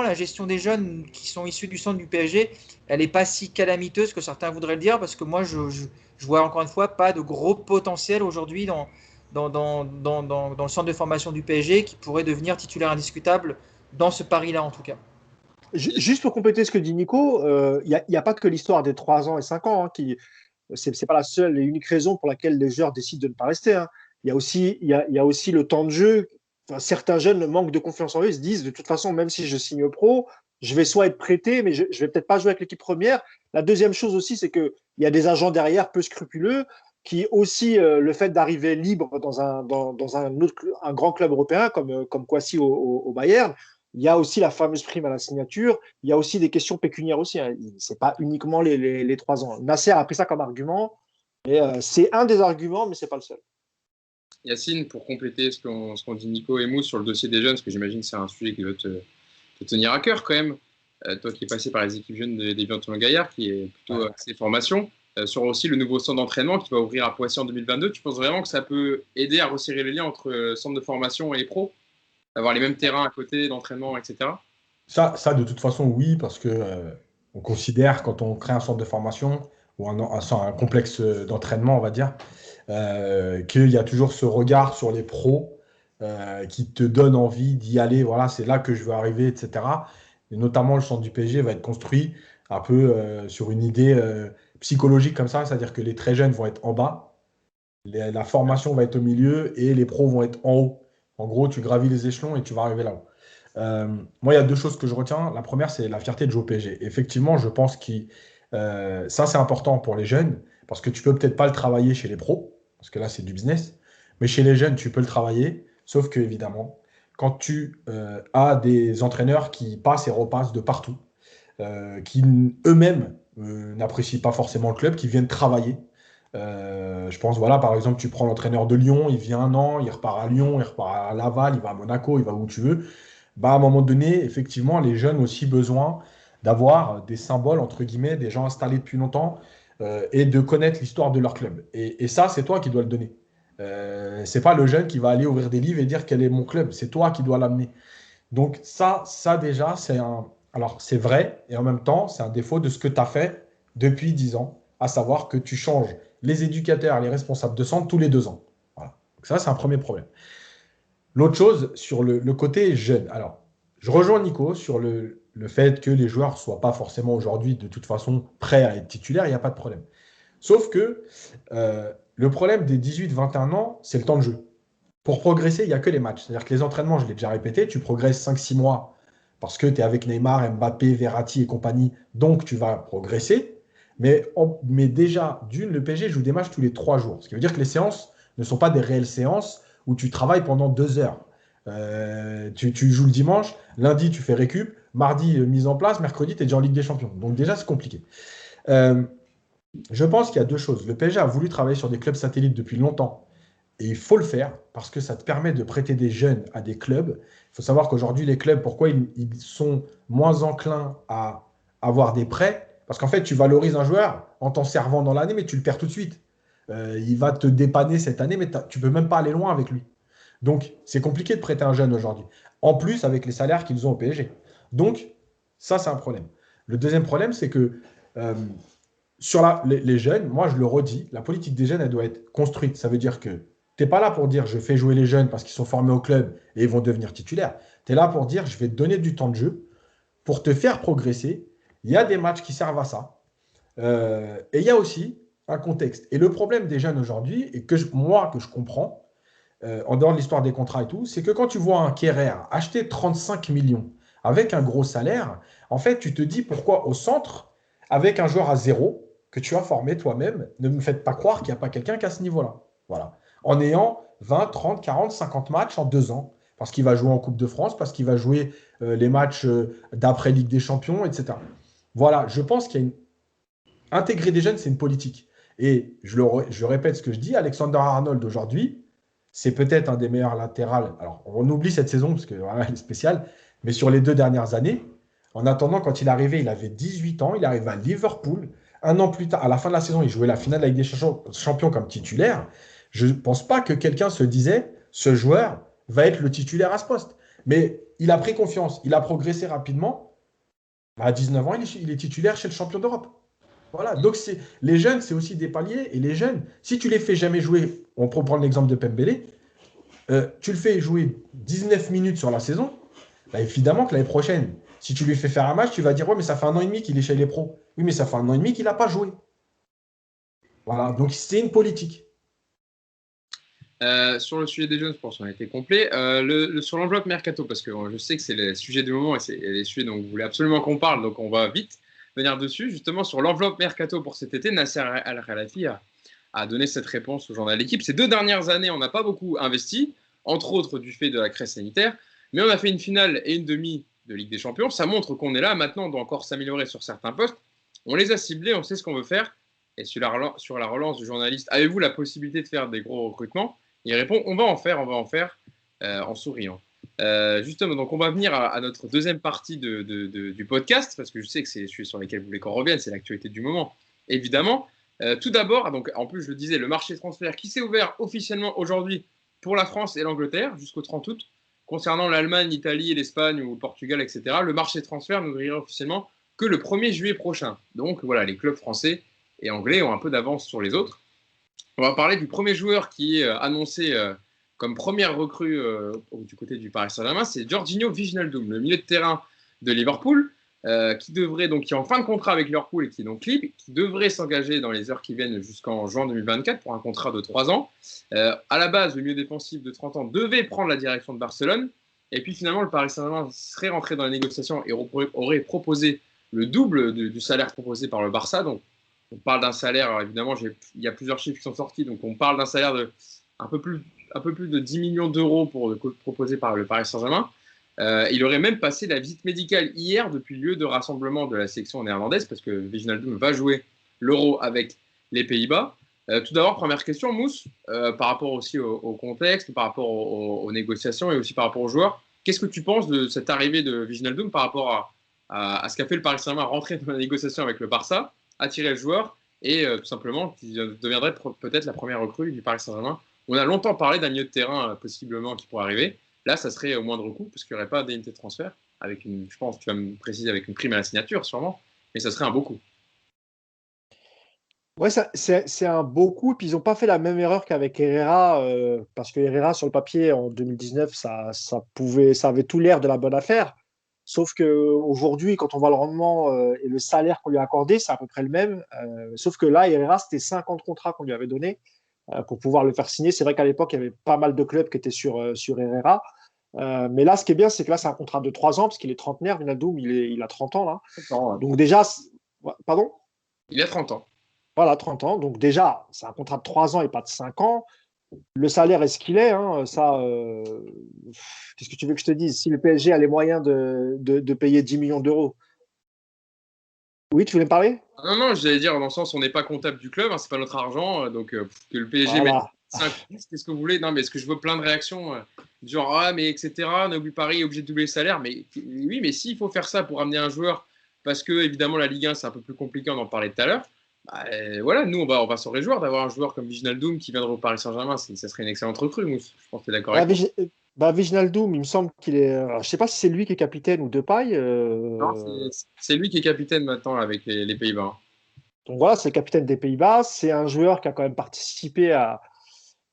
la gestion des jeunes qui sont issus du centre du PSG, elle n'est pas si calamiteuse que certains voudraient le dire parce que moi, je vois encore une fois pas de gros potentiel aujourd'hui dans le centre de formation du PSG qui pourrait devenir titulaire indiscutable dans ce pari-là en tout cas. Juste pour compléter ce que dit Nico, il n'y a pas que l'histoire des 3 ans et 5 ans qui. C'est pas la seule et unique raison pour laquelle les joueurs décident de ne pas rester. Hein. Il y a aussi le temps de jeu. Enfin, certains jeunes manquent de confiance en eux. Ils se disent, de toute façon, même si je signe pro, je vais soit être prêté, mais je vais peut-être pas jouer avec l'équipe première. La deuxième chose aussi, c'est qu'il y a des agents derrière peu scrupuleux qui aussi, le fait d'arriver libre dans un grand club européen comme Kwasi au Bayern, il y a aussi la fameuse prime à la signature. Il y a aussi des questions pécuniaires aussi. Hein. Ce n'est pas uniquement les 3 ans. Nasser a pris ça comme argument. Et, c'est un des arguments, mais ce n'est pas le seul. Yacine, pour compléter ce qu'ont dit Nico et Mousse sur le dossier des jeunes, parce que j'imagine que c'est un sujet qui doit te tenir à cœur quand même, toi qui es passé par les équipes jeunes des Bientôt Gaillard, qui est plutôt axé formation, sur aussi le nouveau centre d'entraînement qui va ouvrir à Poissy en 2022, tu penses vraiment que ça peut aider à resserrer les liens entre centre de formation et les pros, avoir les mêmes terrains à côté d'entraînement, etc. Ça, de toute façon, oui, parce que on considère, quand on crée un centre de formation ou un complexe d'entraînement, on va dire, qu'il y a toujours ce regard sur les pros qui te donne envie d'y aller. Voilà, c'est là que je veux arriver, etc. Et notamment, le centre du PSG va être construit un peu sur une idée psychologique comme ça, c'est-à-dire que les très jeunes vont être en bas, la formation va être au milieu et les pros vont être en haut. En gros, tu gravis les échelons et tu vas arriver là-haut. Moi, il y a deux choses que je retiens. La première, c'est la fierté de jouer au PSG. Effectivement, je pense que ça, c'est important pour les jeunes, parce que tu peux peut-être pas le travailler chez les pros, parce que là, c'est du business. Mais chez les jeunes, tu peux le travailler, sauf que, évidemment, quand tu as des entraîneurs qui passent et repassent de partout, qui eux-mêmes n'apprécient pas forcément le club, qui viennent travailler. Je pense, voilà, par exemple, tu prends l'entraîneur de Lyon, il vient un an, il repart à Lyon, il repart à Laval, il va à Monaco, il va où tu veux. Bah, à un moment donné, effectivement, les jeunes ont aussi besoin d'avoir des symboles, entre guillemets, des gens installés depuis longtemps et de connaître l'histoire de leur club. Et ça, c'est toi qui dois le donner. C'est pas le jeune qui va aller ouvrir des livres et dire quel est mon club. C'est toi qui dois l'amener. Donc ça déjà, alors c'est vrai et en même temps, c'est un défaut de ce que tu as fait depuis 10 ans, à savoir que tu changes les éducateurs et les responsables de centre tous les 2 ans. Donc ça, c'est un premier problème. L'autre chose, sur le côté jeune. Alors, je rejoins Nico sur le fait que les joueurs ne soient pas forcément aujourd'hui, de toute façon, prêts à être titulaires, il n'y a pas de problème. Sauf que le problème des 18-21 ans, c'est le temps de jeu. Pour progresser, il n'y a que les matchs. C'est-à-dire que les entraînements, je l'ai déjà répété, tu progresses 5-6 mois parce que tu es avec Neymar, Mbappé, Verratti et compagnie, donc tu vas progresser. Mais déjà, le PSG joue des matchs tous les 3 jours. Ce qui veut dire que les séances ne sont pas des réelles séances où tu travailles pendant 2 heures. Tu joues le dimanche, lundi tu fais récup, mardi mise en place, mercredi tu es déjà en Ligue des Champions. Donc déjà c'est compliqué. Je pense qu'il y a 2 choses. Le PSG a voulu travailler sur des clubs satellites depuis longtemps. Et il faut le faire parce que ça te permet de prêter des jeunes à des clubs. Il faut savoir qu'aujourd'hui, les clubs, pourquoi ils sont moins enclins à avoir des prêts? Parce qu'en fait, tu valorises un joueur en t'en servant dans l'année, mais tu le perds tout de suite. Il va te dépanner cette année, mais tu ne peux même pas aller loin avec lui. Donc, c'est compliqué de prêter un jeune aujourd'hui. En plus, avec les salaires qu'ils ont au PSG. Donc, ça, c'est un problème. Le deuxième problème, c'est que euh, sur les jeunes, moi, je le redis, la politique des jeunes, elle doit être construite. Ça veut dire que tu n'es pas là pour dire je fais jouer les jeunes parce qu'ils sont formés au club et ils vont devenir titulaires. Tu es là pour dire je vais te donner du temps de jeu pour te faire progresser. Il y a des matchs qui servent à ça. Et il y a aussi un contexte. Et le problème des jeunes aujourd'hui, et que je comprends, en dehors de l'histoire des contrats et tout, c'est que quand tu vois un Kehrer acheter 35 millions avec un gros salaire, en fait, tu te dis pourquoi au centre, avec un joueur à zéro, que tu as formé toi-même, ne me faites pas croire qu'il n'y a pas quelqu'un qui a ce niveau-là. Voilà. En ayant 20, 30, 40, 50 matchs en 2 ans. Parce qu'il va jouer en Coupe de France, parce qu'il va jouer les matchs d'après Ligue des Champions, etc. Voilà, je pense qu'il y a intégrer des jeunes, c'est une politique. Et je répète ce que je dis, Alexander Arnold aujourd'hui, c'est peut-être un des meilleurs latérales. Alors, on oublie cette saison parce que voilà, elle est spéciale, mais sur les 2 dernières années, en attendant, quand il est arrivé, il avait 18 ans, il arrive à Liverpool. Un an plus tard, à la fin de la saison, il jouait la finale avec des champions comme titulaire. Je ne pense pas que quelqu'un se disait, ce joueur va être le titulaire à ce poste. Mais il a pris confiance, il a progressé rapidement. À 19 ans, il est titulaire chez le champion d'Europe. Voilà, donc les jeunes, c'est aussi des paliers. Et les jeunes, si tu les fais jamais jouer, on peut prendre l'exemple de Pembele, tu le fais jouer 19 minutes sur la saison, bah évidemment que l'année prochaine, si tu lui fais faire un match, tu vas dire, ouais, mais ça fait 1 an et demi qu'il est chez les pros. Oui, mais ça fait 1 an et demi qu'il n'a pas joué. Voilà, donc c'est une politique. Sur le sujet des jeunes, je pense qu'on a été complet. Sur l'enveloppe mercato, parce que je sais que c'est le sujet du moment et c'est les sujets dont vous voulez absolument qu'on parle, donc on va vite venir dessus. Justement, sur l'enveloppe mercato pour cet été, Nasser Al-Khelaifi a donné cette réponse au journal L'équipe. Ces 2 dernières années, on n'a pas beaucoup investi, entre autres du fait de la crise sanitaire, mais on a fait une finale et une demi de Ligue des Champions. Ça montre qu'on est là. Maintenant, on doit encore s'améliorer sur certains postes. On les a ciblés, on sait ce qu'on veut faire. Et sur la relance du journaliste, avez-vous la possibilité de faire des gros recrutements? Il répond, on va en faire en souriant. Justement, donc on va venir à notre deuxième partie du podcast, parce que je sais que c'est les sujets sur lesquels vous voulez qu'on revienne, c'est l'actualité du moment, évidemment. Tout d'abord, donc en plus je le disais, le marché transfert qui s'est ouvert officiellement aujourd'hui pour la France et l'Angleterre jusqu'au 30 août. Concernant l'Allemagne, l'Italie, l'Espagne ou le Portugal, etc., le marché transfert n'ouvrira officiellement que le 1er juillet prochain. Donc voilà, les clubs français et anglais ont un peu d'avance sur les autres. On va parler du premier joueur qui est annoncé comme première recrue du côté du Paris Saint-Germain, c'est Georginio Wijnaldum, le milieu de terrain de Liverpool, qui est en fin de contrat avec Liverpool et qui est donc libre, qui devrait s'engager dans les heures qui viennent jusqu'en juin 2024 pour un contrat de 3 ans. À la base, le milieu défensif de 30 ans devait prendre la direction de Barcelone, et puis finalement, le Paris Saint-Germain serait rentré dans la négociation et aurait proposé le double du salaire proposé par le Barça, donc on parle d'un salaire, alors évidemment, il y a plusieurs chiffres qui sont sortis, donc on parle d'un salaire de un peu plus de 10 millions d'euros proposé par le Paris Saint-Germain. Il aurait même passé la visite médicale hier depuis le lieu de rassemblement de la sélection néerlandaise, parce que Wijnaldum va jouer l'Euro avec les Pays-Bas. Tout d'abord, première question, Mousse, par rapport aussi au contexte, par rapport aux négociations et aussi par rapport aux joueurs. Qu'est-ce que tu penses de cette arrivée de Wijnaldum par rapport à ce qu'a fait le Paris Saint-Germain, rentrer dans la négociation avec le Barça, attirer le joueur et tout simplement qui deviendrait peut-être la première recrue du Paris Saint-Germain? On a longtemps parlé d'un milieu de terrain possiblement qui pourrait arriver. Là, ça serait au moindre coût parce qu'il n'y aurait pas d'indemnité de transfert avec je pense, tu vas me préciser, avec une prime à la signature sûrement, mais ça serait un beau coup. Ouais, c'est un beau coup. Puis ils n'ont pas fait la même erreur qu'avec Herrera, parce que Herrera, sur le papier, en 2019, ça avait tout l'air de la bonne affaire. Sauf qu'aujourd'hui, quand on voit le rendement et le salaire qu'on lui a accordé, c'est à peu près le même. Sauf que là, Herrera, c'était 50 contrats qu'on lui avait donné pour pouvoir le faire signer. C'est vrai qu'à l'époque, il y avait pas mal de clubs qui étaient sur Herrera. Mais là, ce qui est bien, c'est que là, c'est un contrat de 3 ans, parce qu'il est trentenaire. Wijnaldum, il a 30 ans là. Donc déjà, pardon? Il a 30 ans. Voilà, 30 ans. Donc déjà, c'est un contrat de 3 ans et pas de 5 ans. Le salaire est ce qu'il est. Hein, ça, qu'est-ce que tu veux que je te dise? Si le PSG a les moyens de payer 10 millions d'euros. Oui, tu voulais me parler? Non, non, j'allais dire, dans le sens, on n'est pas comptable du club, hein, c'est pas notre argent, donc que le PSG mette Voilà. 5, qu'est-ce que vous voulez? Non, mais est-ce que je veux plein de réactions genre, ah, mais etc., Nobel Paris est obligé de doubler le salaire, mais oui, mais s'il faut faire ça pour amener un joueur, parce que évidemment, la Ligue 1, c'est un peu plus compliqué, on en parlait tout à l'heure, bah, voilà, nous, on va s'en réjouir d'avoir un joueur comme Wijnaldum qui viendra au Paris Saint-Germain, ça serait une excellente recrue, Mousse. Je pense que tu es d'accord Bah, avec moi. Wijnaldum, il me semble qu'il est. Je ne sais pas si c'est lui qui est capitaine ou Depay. Non, c'est lui qui est capitaine maintenant là, avec les Pays-Bas. Donc voilà, c'est le capitaine des Pays-Bas. C'est un joueur qui a quand même participé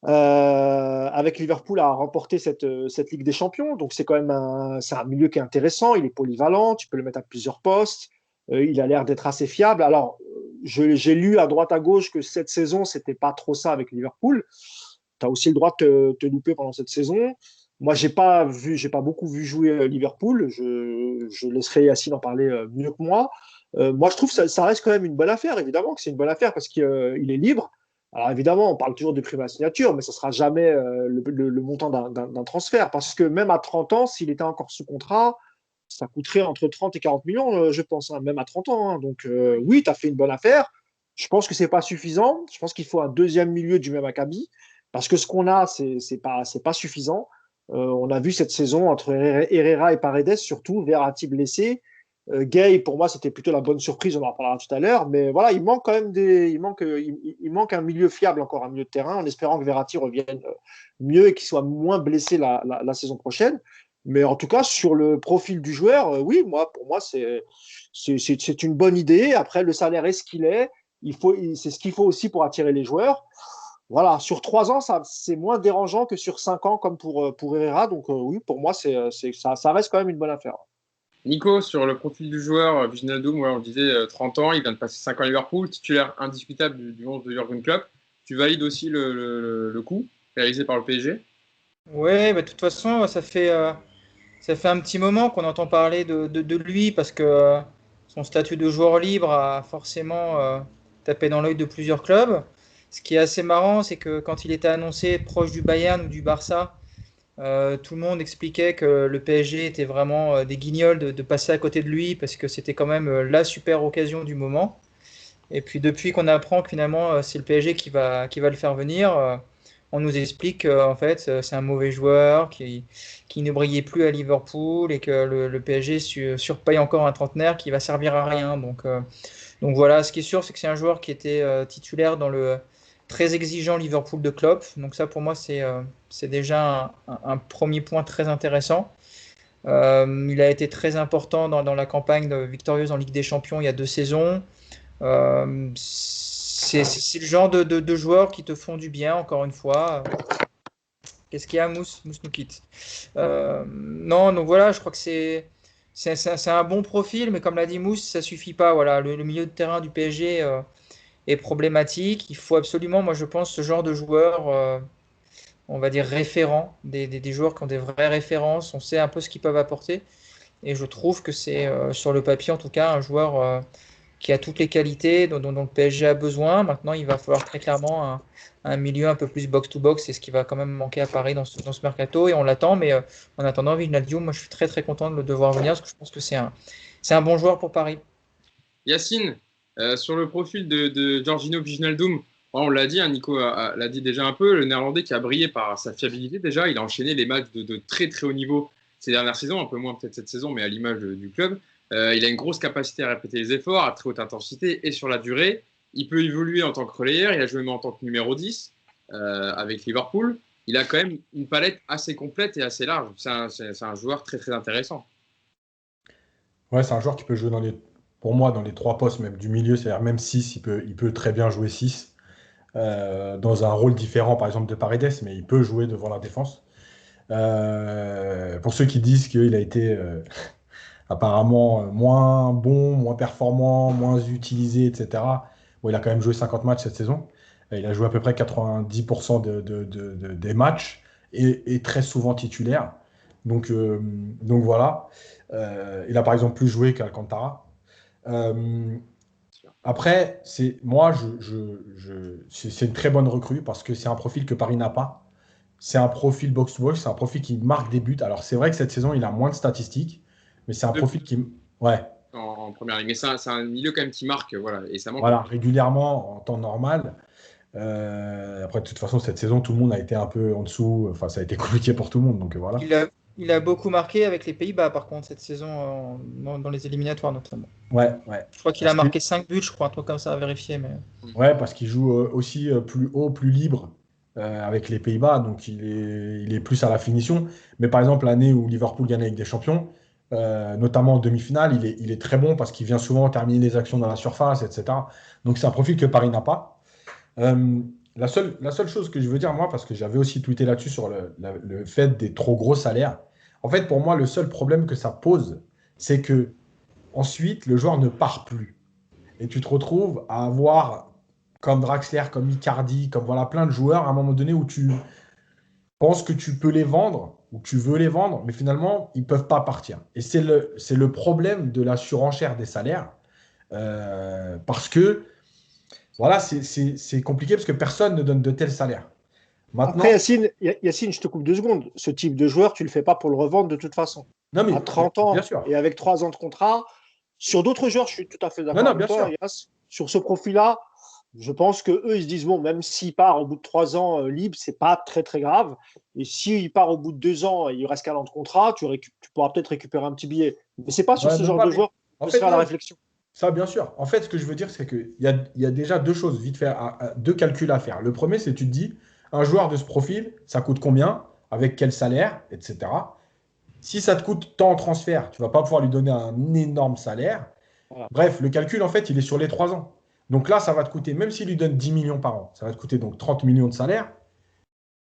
avec Liverpool à remporter cette Ligue des Champions. Donc c'est quand même c'est un milieu qui est intéressant. Il est polyvalent. Tu peux le mettre à plusieurs postes. Il a l'air d'être assez fiable. Alors, j'ai lu à droite à gauche que cette saison, c'était pas trop ça avec Liverpool. Tu as aussi le droit de te louper pendant cette saison. Moi, j'ai pas beaucoup vu jouer Liverpool. Je laisserai Yacine en parler mieux que moi. Moi, je trouve que ça reste quand même une bonne affaire. Évidemment que c'est une bonne affaire parce qu'il est libre. Alors évidemment, on parle toujours du prix de la signature, mais ce ne sera jamais le montant d'un transfert. Parce que même à 30 ans, s'il était encore sous contrat, ça coûterait entre 30 et 40 millions, je pense, hein, même à 30 ans. Hein. Donc oui, tu as fait une bonne affaire. Je pense que ce n'est pas suffisant. Je pense qu'il faut un deuxième milieu du même acabit. Parce que ce qu'on a, c'est pas suffisant. On a vu cette saison entre Herrera et Paredes, surtout, Verratti blessé. Gay, pour moi, c'était plutôt la bonne surprise, on en reparlera tout à l'heure. Mais voilà, il manque quand même il manque un milieu fiable, encore un milieu de terrain, en espérant que Verratti revienne mieux et qu'il soit moins blessé la saison prochaine. Mais en tout cas, sur le profil du joueur, oui, pour moi, c'est une bonne idée. Après, le salaire est ce qu'il est. C'est ce qu'il faut aussi pour attirer les joueurs. Voilà, sur 3 ans, c'est moins dérangeant que sur 5 ans, comme pour Herrera. Donc, oui, pour moi, ça reste quand même une bonne affaire. Nico, sur le profil du joueur, Wijnaldum, ouais, on disait 30 ans, il vient de passer 5 ans à Liverpool, titulaire indiscutable du 11 de Jürgen Klopp. Tu valides aussi le coup réalisé par le PSG? Oui, bah, de toute façon, ça fait un petit moment qu'on entend parler de lui parce que son statut de joueur libre a forcément tapé dans l'œil de plusieurs clubs. Ce qui est assez marrant, c'est que quand il était annoncé proche du Bayern ou du Barça, tout le monde expliquait que le PSG était vraiment des guignols de passer à côté de lui parce que c'était quand même la super occasion du moment. Et puis depuis qu'on apprend que finalement c'est le PSG qui va le faire venir, on nous explique qu'en fait c'est un mauvais joueur qui ne brillait plus à Liverpool et que le PSG surpaye encore un trentenaire qui va servir à rien. Donc voilà, ce qui est sûr c'est que c'est un joueur qui était titulaire dans le très exigeant Liverpool de Klopp. Donc ça pour moi c'est déjà un premier point très intéressant. Il a été très important dans la campagne victorieuse en Ligue des Champions il y a 2 saisons. C'est le genre de joueurs qui te font du bien, encore une fois. Qu'est-ce qu'il y a, Mousse? Mousse nous quitte. Non, donc voilà, je crois que c'est un bon profil, mais comme l'a dit Mousse, ça suffit pas. Voilà, le milieu de terrain du PSG est problématique. Il faut absolument, moi je pense, ce genre de joueurs, on va dire référents, des joueurs qui ont des vraies références. On sait un peu ce qu'ils peuvent apporter. Et je trouve que c'est, sur le papier en tout cas, un joueur qui a toutes les qualités dont le PSG a besoin. Maintenant, il va falloir très clairement un milieu un peu plus box-to-box. C'est ce qui va quand même manquer à Paris dans ce mercato. Et on l'attend. Mais en attendant, Wijnaldum, moi, je suis très, très content de le devoir venir parce que je pense que c'est un bon joueur pour Paris. Yacine, sur le profil de Georginio Wijnaldum, on l'a dit, hein, Nico l'a dit déjà un peu, le Néerlandais qui a brillé par sa fiabilité déjà, il a enchaîné les matchs de très très haut niveau ces dernières saisons, un peu moins peut-être cette saison, mais à l'image du club. Il a une grosse capacité à répéter les efforts à très haute intensité et sur la durée. Il peut évoluer en tant que relayeur, il a joué même en tant que numéro 10 avec Liverpool. Il a quand même une palette assez complète et assez large. C'est un joueur très très intéressant. Ouais, c'est un joueur qui peut jouer dans les pour moi, dans les 3 postes, même du milieu, c'est-à-dire même 6, il peut très bien jouer 6, dans un rôle différent, par exemple, de Paredes, mais il peut jouer devant la défense. Pour ceux qui disent qu'il a été apparemment moins bon, moins performant, moins utilisé, etc. Bon, il a quand même joué 50 matchs cette saison. Il a joué à peu près 90% des matchs et très souvent titulaire. Donc voilà. Il a par exemple plus joué qu'Alcantara. Euh, Après, c'est une très bonne recrue parce que c'est un profil que Paris n'a pas. C'est un profil box-to-box, c'est un profil qui marque des buts. Alors, c'est vrai que cette saison, il a moins de statistiques, mais c'est un profil qui, ouais, en première ligne. Mais c'est un milieu quand même qui marque, voilà, et ça manque. voilà, régulièrement en temps normal. Après, de toute façon, cette saison, tout le monde a été un peu en dessous. Enfin, ça a été compliqué pour tout le monde. Donc voilà. Il a beaucoup marqué avec les Pays-Bas, par contre, cette saison, dans les éliminatoires notamment. Ouais, ouais. Je crois qu'il a marqué 5 buts, je crois, un truc comme ça à vérifier. Mais... Ouais, parce qu'il joue aussi plus haut, plus libre avec les Pays-Bas, donc il est plus à la finition. Mais par exemple, l'année où Liverpool gagne avec des champions, notamment en demi-finale, il est très bon parce qu'il vient souvent terminer les actions dans la surface, etc. Donc c'est un profil que Paris n'a pas. Euh, la seule chose que je veux dire, moi, parce que j'avais aussi tweeté là-dessus sur le fait des trop gros salaires, en fait, pour moi, le seul problème que ça pose, c'est que ensuite, le joueur ne part plus. Et tu te retrouves à avoir, comme Draxler, comme Icardi, comme voilà, plein de joueurs, à un moment donné où tu penses que tu peux les vendre, ou tu veux les vendre, mais finalement, ils ne peuvent pas partir. Et c'est le problème de la surenchère des salaires, parce que voilà, c'est compliqué parce que personne ne donne de tels salaires. Maintenant, Après, Yacine, je te coupe 2 secondes. Ce type de joueur, tu ne le fais pas pour le revendre de toute façon. non, mais À 30 bien ans sûr. et avec 3 ans de contrat, sur d'autres joueurs, je suis tout à fait Non, d'accord non, avec bien toi, sûr. Yass. Sur ce profil-là, je pense qu'eux, ils se disent, bon, même s'il part au bout de 3 ans libre, c'est pas très, très grave. Et s'il part au bout de 2 ans et il reste qu'un an de contrat, tu pourras peut-être récupérer un petit billet. Mais c'est pas sur Ouais, ce même genre pas, de mais joueur en qu'on peut se fait, faire la non. réflexion. Ça, bien sûr. En fait, ce que je veux dire, c'est qu'il y a déjà 2 choses vite fait, deux calculs à faire. Le premier, c'est que tu te dis, un joueur de ce profil, ça coûte combien, avec quel salaire, etc. Si ça te coûte tant en transfert, tu ne vas pas pouvoir lui donner un énorme salaire. Voilà. Bref, le calcul, en fait, il est sur les 3 ans. Donc là, ça va te coûter, même s'il lui donne 10 millions par an, ça va te coûter donc 30 millions de salaire,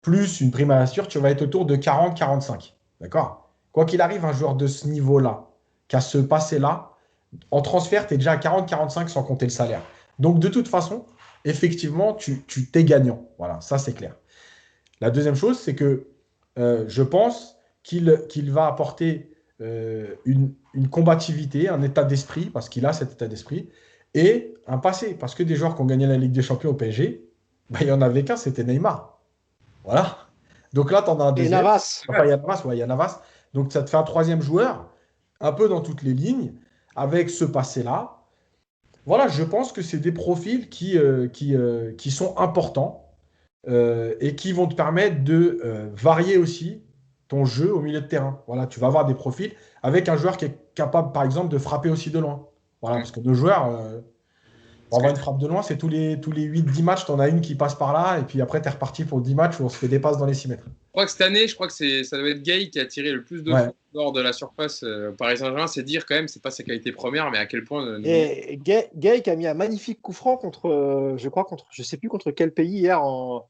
plus une prime à la sûre, tu vas être autour de 40-45. D'accord? Quoi qu'il arrive, un joueur de ce niveau-là, qui a ce passé-là, en transfert, tu es déjà à 40-45 sans compter le salaire. Donc, de toute façon, effectivement, tu t'es gagnant. Voilà, ça, c'est clair. La deuxième chose, c'est que je pense qu'il va apporter une combativité, un état d'esprit, parce qu'il a cet état d'esprit, et un passé. Parce que des joueurs qui ont gagné la Ligue des Champions au PSG, bah, il n'y en avait qu'un, c'était Neymar. Voilà. Donc là, tu en as un Et deuxième. Navas. Enfin, il y a Navas, ouais, il y a Navas. Donc ça te fait un troisième joueur, un peu dans toutes les lignes, avec ce passé-là. Voilà, je pense que c'est des profils qui sont importants et qui vont te permettre de varier aussi ton jeu au milieu de terrain. Voilà, tu vas avoir des profils avec un joueur qui est capable, par exemple, de frapper aussi de loin. Voilà, parce que nos joueurs, pour avoir une frappe de loin, c'est tous les 8-10 matchs, tu en as une qui passe par là, et puis après, tu es reparti pour 10 matchs où on se fait des passes dans les 6 mètres. Je crois que cette année, ça doit être Gay qui a tiré le plus de Ouais. fautes hors de la surface Paris Saint-Germain. C'est dire quand même, c'est pas sa qualité première, mais à quel point. Et Gay qui a mis un magnifique coup franc contre, je sais plus contre quel pays hier en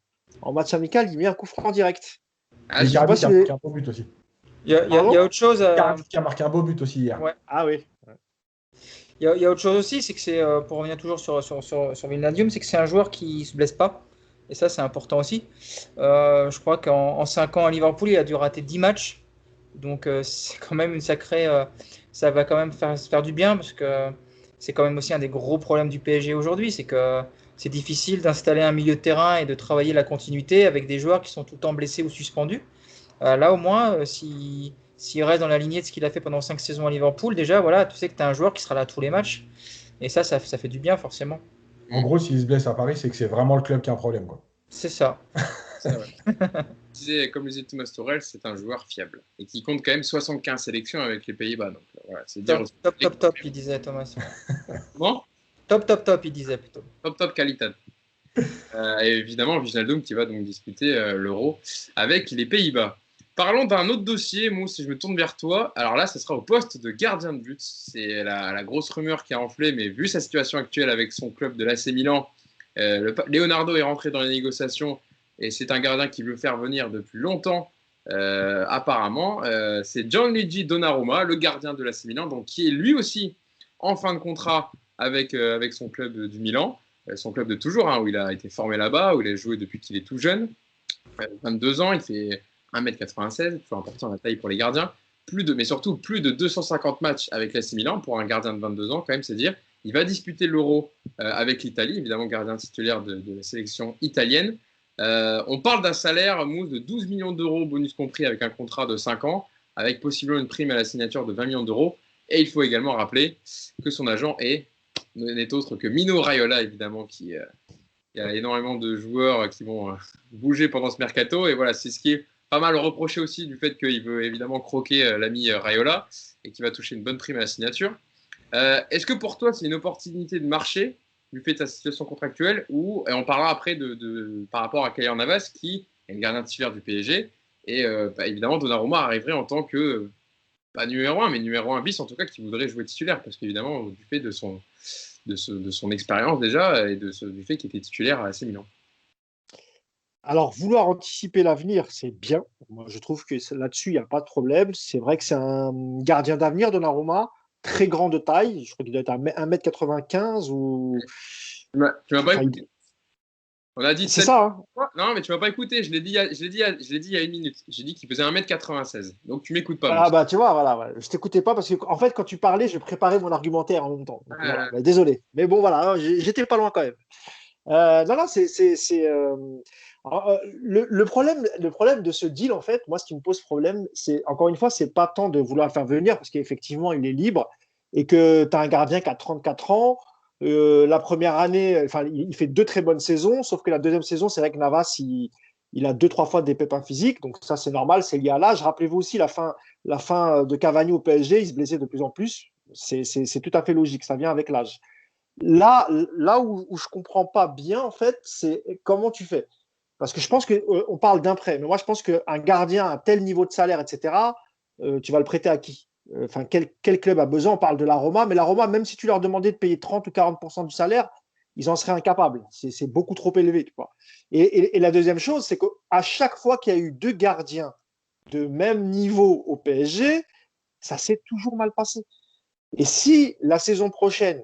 match amical, il met un coup franc direct. Ah, Et je- Icardi sais qui a pas si marqué un beau but aussi. Il y a autre chose. Icardi qui a marqué un beau but aussi hier. Ouais. Ah oui. Il y a autre chose aussi, c'est que c'est, pour revenir toujours sur Wijnaldum, c'est que c'est un joueur qui se blesse pas. Et ça, c'est important aussi. Je crois qu'en 5 ans à Liverpool, il a dû rater 10 matchs. Donc, c'est quand même une sacrée. Ça va quand même se faire du bien parce que c'est quand même aussi un des gros problèmes du PSG aujourd'hui. C'est que c'est difficile d'installer un milieu de terrain et de travailler la continuité avec des joueurs qui sont tout le temps blessés ou suspendus. Là, au moins, s'il reste dans la lignée de ce qu'il a fait pendant 5 saisons à Liverpool, déjà, voilà, tu sais que tu as un joueur qui sera là tous les matchs. Et ça fait du bien, forcément. En gros, s'il se blesse à Paris, c'est que c'est vraiment le club qui a un problème, quoi. C'est ça. c'est vrai. Comme le disait Thomas Tuchel, c'est un joueur fiable et qui compte quand même 75 sélections avec les Pays-Bas. Donc voilà, c'est dire. Top, il disait Thomas. Bon, Top, il disait plutôt. top qualité. Et évidemment, Wijnaldum qui va donc disputer l'Euro avec les Pays-Bas. Parlons d'un autre dossier, Mousse, si je me tourne vers toi. Alors là, ce sera au poste de gardien de but. C'est la grosse rumeur qui a enflé, mais vu sa situation actuelle avec son club de l'AC Milan, Leonardo est rentré dans les négociations et c'est un gardien qui veut faire venir depuis longtemps, apparemment. C'est Gianluigi Donnarumma, le gardien de l'AC Milan, donc, qui est lui aussi en fin de contrat avec son club du Milan, son club de toujours, hein, où il a été formé là-bas, où il a joué depuis qu'il est tout jeune. 22 ans, il fait 1m96, toujours important la taille pour les gardiens, mais surtout plus de 250 matchs avec l'AC Milan pour un gardien de 22 ans, quand même, c'est dire. Il va disputer l'Euro avec l'Italie, évidemment gardien titulaire de la sélection italienne. On parle d'un salaire, Mousse, de 12 millions d'euros, bonus compris, avec un contrat de 5 ans, avec possiblement une prime à la signature de 20 millions d'euros. Et il faut également rappeler que son agent n'est autre que Mino Raiola, évidemment, il y a énormément de joueurs qui vont bouger pendant ce mercato. Et voilà, c'est ce qui est pas mal reproché aussi du fait qu'il veut évidemment croquer l'ami Raiola et qu'il va toucher une bonne prime à la signature. Est-ce que pour toi, c'est une opportunité de marché du fait de ta situation contractuelle et on parlera après par rapport à Keylor Navas qui est le gardien titulaire du PSG et évidemment Donnarumma arriverait en tant que pas numéro 1 mais numéro 1 bis en tout cas qui voudrait jouer titulaire parce qu'évidemment du fait de son expérience déjà et du fait qu'il était titulaire à AC Milan. Alors, vouloir anticiper l'avenir, c'est bien. Moi, je trouve que là-dessus, il n'y a pas de problème. C'est vrai que c'est un gardien d'avenir, Donnarumma, très grand de taille. Je crois qu'il doit être à 1m95 ou. Tu m'as pas écouté. On a dit c'est ça. Hein. Non, mais tu m'as pas écouté. Je l'ai dit il y a une minute. J'ai dit qu'il faisait 1m96. Donc, tu m'écoutes pas. Ah, bah, tu vois, voilà. Ouais. Je t'écoutais pas parce que, en fait, quand tu parlais, je préparais mon argumentaire en même temps. Donc, voilà. Bah, désolé. Mais bon, voilà, j'étais pas loin quand même. Non, c'est. Le problème de ce deal, en fait, moi, ce qui me pose problème, c'est, encore une fois, c'est pas tant de vouloir le faire venir, parce qu'effectivement, il est libre, et que tu as un gardien qui a 34 ans. La première année, enfin, il fait 2 très bonnes saisons, sauf que la deuxième saison, c'est vrai que Navas, il a 2-3 fois des pépins physiques, donc ça, c'est normal, c'est lié à l'âge. Rappelez-vous aussi la fin de Cavani au PSG, il se blessait de plus en plus. C'est tout à fait logique, ça vient avec l'âge. Là où je ne comprends pas bien, en fait, c'est comment tu fais. Parce que je pense qu'on parle d'un prêt, mais moi, je pense qu'un gardien à tel niveau de salaire, etc., tu vas le prêter à qui? Enfin, quel club a besoin? On parle de la Roma, mais la Roma, même si tu leur demandais de payer 30 ou 40% du salaire, ils en seraient incapables. C'est beaucoup trop élevé. Tu vois. Et la deuxième chose, c'est qu'à chaque fois qu'il y a eu 2 gardiens de même niveau au PSG, ça s'est toujours mal passé. Et si la saison prochaine,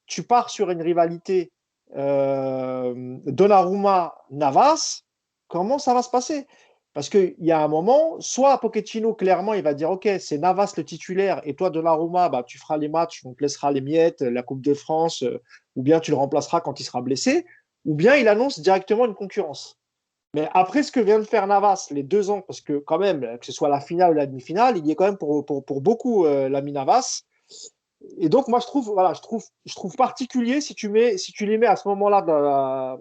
tu pars sur une rivalité Donnarumma-Navas, comment ça va se passer? Parce qu'il y a un moment, soit Pochettino, clairement, il va dire ok, c'est Navas le titulaire et toi, Donnarumma, bah, tu feras les matchs, on te laissera les miettes, la Coupe de France, ou bien tu le remplaceras quand il sera blessé, ou bien il annonce directement une concurrence. Mais après ce que vient de faire Navas les 2 ans, parce que quand même, que ce soit la finale ou la demi-finale, il y est quand même pour beaucoup l'ami Navas. Et donc, moi, je trouve particulier si tu les mets à ce moment-là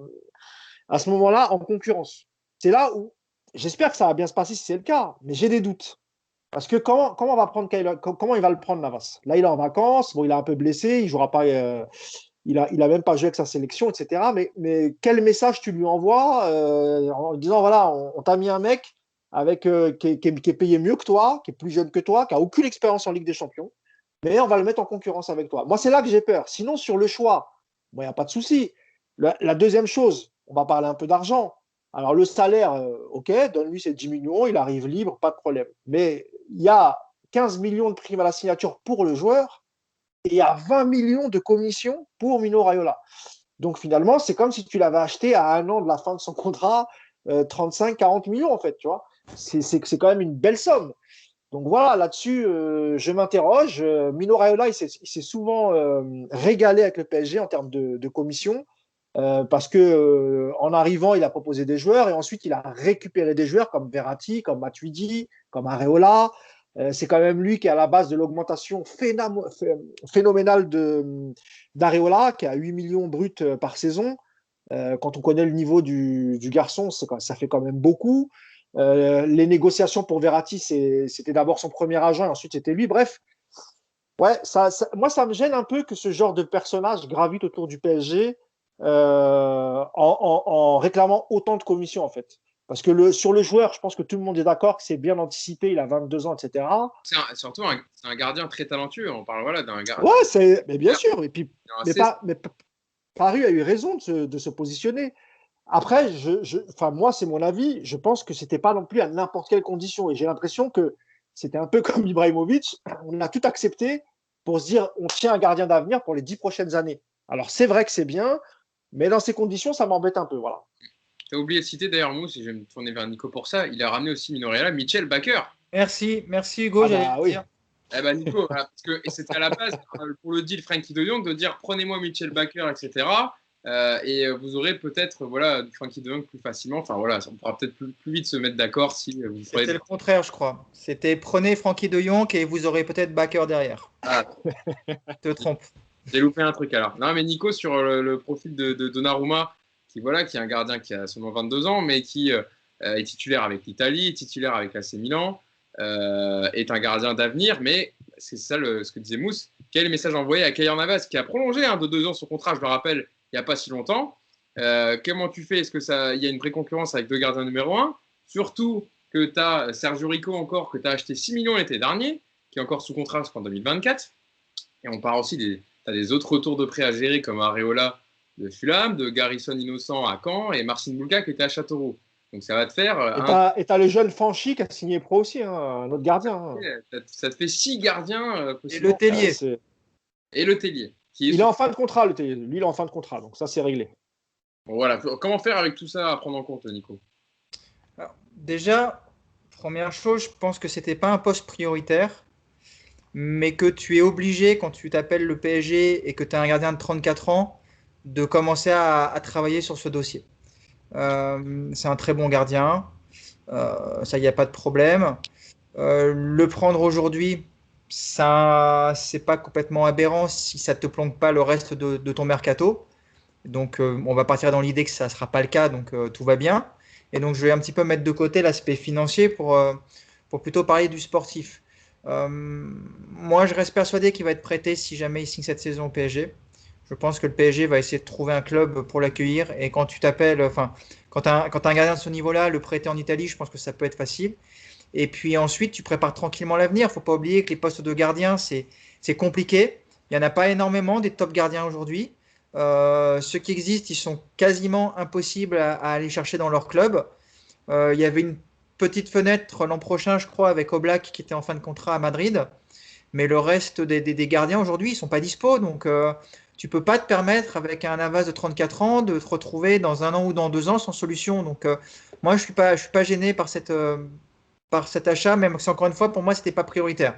en concurrence. C'est là où j'espère que ça va bien se passer si c'est le cas, mais j'ai des doutes. Parce que comment il va le prendre, Navas? Là, il est en vacances, bon, il est un peu blessé, il jouera pas, il a même pas joué avec sa sélection, etc. Mais quel message tu lui envoies en disant voilà, on t'a mis un mec qui est payé mieux que toi, qui est plus jeune que toi, qui a aucune expérience en Ligue des Champions, mais on va le mettre en concurrence avec toi. Moi, c'est là que j'ai peur. Sinon, sur le choix, il n'y a pas de souci. La deuxième chose, on va parler un peu d'argent. Alors, le salaire, OK, donne-lui ses 10 millions, il arrive libre, pas de problème. Mais il y a 15 millions de primes à la signature pour le joueur et il y a 20 millions de commissions pour Mino Raiola. Donc, finalement, c'est comme si tu l'avais acheté à 1 an de la fin de son contrat, 35-40 millions, en fait, tu vois. C'est quand même une belle somme. Donc voilà, là-dessus, je m'interroge. Mino Raiola, il s'est souvent régalé avec le PSG en termes de commission, parce que en arrivant, il a proposé des joueurs et ensuite il a récupéré des joueurs comme Verratti, comme Matuidi, comme Areola. C'est quand même lui qui est à la base de l'augmentation phénoménale d'Areola, qui a 8 millions bruts par saison. Quand on connaît le niveau du garçon, ça fait quand même beaucoup. Les négociations pour Verratti, c'était d'abord son premier agent et ensuite c'était lui. Bref, ouais, moi, ça me gêne un peu que ce genre de personnage gravite autour du PSG en réclamant autant de commissions, en fait. Parce que sur le joueur, je pense que tout le monde est d'accord que c'est bien anticipé, il a 22 ans, etc. Surtout, c'est un gardien très talentueux. On parle voilà, d'un gardien. Ouais, mais bien sûr. Et puis, Mais Paris a eu raison de se positionner. Après, moi, c'est mon avis. Je pense que c'était pas non plus à n'importe quelle condition. Et j'ai l'impression que c'était un peu comme Ibrahimovic. On a tout accepté pour se dire on tient un gardien d'avenir pour les 10 prochaines années. Alors, c'est vrai que c'est bien, mais dans ces conditions, ça m'embête un peu. Voilà. Tu as oublié de citer d'ailleurs, Mousse, et je vais me tourner vers Nico pour ça. Il a ramené aussi Minoréala, Mitchell Baker. Merci Hugo, j'allais le dire. Eh ben Nico, voilà, parce que c'était à la base pour le deal Frankie de Jong de dire prenez-moi Mitchell Baker, etc. Et vous aurez peut-être du Frankie de Jong plus facilement. Enfin voilà, on pourra peut-être plus vite se mettre d'accord si vous. C'était le contraire, je crois. C'était prenez Frankie de Jong et vous aurez peut-être Baker derrière. Ah, te trompe. J'ai loupé un truc alors. Non mais Nico sur le profil de Donnarumma, qui est un gardien qui a seulement 22 ans, mais qui est titulaire avec l'Italie, titulaire avec l'AC Milan. Est un gardien d'avenir, mais c'est ça ce que disait Mousse. Quel message envoyé à Keylor Navas, qui a prolongé de 2 ans son contrat, je le rappelle, il n'y a pas si longtemps. Comment tu fais? Est-ce qu'il y a une vraie concurrence avec 2 gardiens numéro 1? Surtout que tu as Sergio Rico encore, que tu as acheté 6 millions l'été dernier, qui est encore sous contrat jusqu'en 2024. Et on parle aussi tu as des autres retours de prêt à gérer, comme Areola de Fulham, de Garrison Innocent à Caen et Marcin Bulka qui était à Châteauroux. Donc ça va te faire. Et t'as le jeune Fanchi qui a signé pro aussi, un autre gardien. Hein. Ça te fait 6 gardiens possibles. Et le Tellier. Et le Tellier. Il est en fin de contrat, le Tellier. Lui, il est en fin de contrat, donc ça, c'est réglé. Bon, voilà. Comment faire avec tout ça à prendre en compte, Nico? Alors, déjà, première chose, je pense que c'était pas un poste prioritaire, mais que tu es obligé, quand tu t'appelles le PSG et que tu as un gardien de 34 ans, de commencer à travailler sur ce dossier. C'est un très bon gardien, ça, il n'y a pas de problème. Le prendre aujourd'hui, ça, c'est pas complètement aberrant si ça te plombe pas le reste de ton mercato. Donc, on va partir dans l'idée que ça ne sera pas le cas, donc tout va bien. Et donc, je vais un petit peu mettre de côté l'aspect financier pour plutôt parler du sportif. Moi, je reste persuadé qu'il va être prêté si jamais il signe cette saison au PSG. Je pense que le PSG va essayer de trouver un club pour l'accueillir. Et quand tu t'appelles, quand tu as un gardien de ce niveau-là, le prêter en Italie, je pense que ça peut être facile. Et puis ensuite, tu prépares tranquillement l'avenir. Il ne faut pas oublier que les postes de gardien, c'est compliqué. Il n'y en a pas énormément des top gardiens aujourd'hui. Ceux qui existent, ils sont quasiment impossibles à aller chercher dans leur club. Il y avait une petite fenêtre l'an prochain, je crois, avec Oblak qui était en fin de contrat à Madrid. Mais le reste des gardiens aujourd'hui, ils ne sont pas dispo. Donc, tu ne peux pas te permettre, avec un Navas de 34 ans, de te retrouver dans 1 an ou dans 2 ans sans solution. Donc, moi, je ne suis pas gêné par cet achat, même si, encore une fois, pour moi, ce n'était pas prioritaire.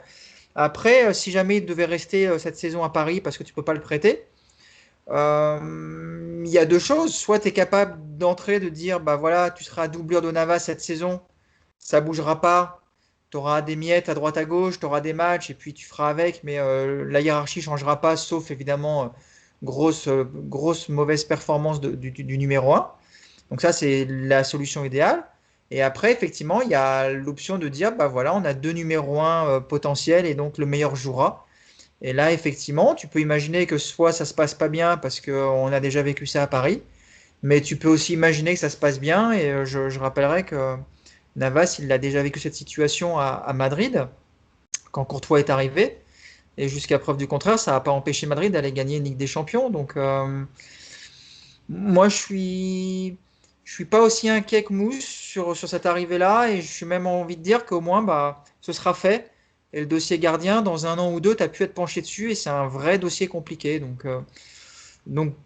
Après, si jamais il devait rester cette saison à Paris parce que tu ne peux pas le prêter, il y a 2 choses. Soit tu es capable d'entrer, de dire, bah voilà, tu seras doublure de Navas cette saison, ça ne bougera pas. Tu auras des miettes à droite à gauche, tu auras des matchs et puis tu feras avec, mais la hiérarchie ne changera pas, sauf évidemment grosse mauvaise performance du numéro 1. Donc ça, c'est la solution idéale. Et après, effectivement, il y a l'option de dire, bah voilà, on a 2 numéros 1 potentiels et donc le meilleur jouera. Et là, effectivement, tu peux imaginer que soit ça se passe pas bien parce qu'on a déjà vécu ça à Paris, mais tu peux aussi imaginer que ça se passe bien. Et je rappellerai que Navas, il a déjà vécu cette situation à Madrid, quand Courtois est arrivé. Et jusqu'à preuve du contraire, ça n'a pas empêché Madrid d'aller gagner une Ligue des Champions. Donc, moi, je suis pas aussi inquiet que Mousse sur cette arrivée-là. Et je suis même envie de dire qu'au moins, bah, ce sera fait. Et le dossier gardien, dans 1 an ou 2, tu as pu être penché dessus. Et c'est un vrai dossier compliqué. Donc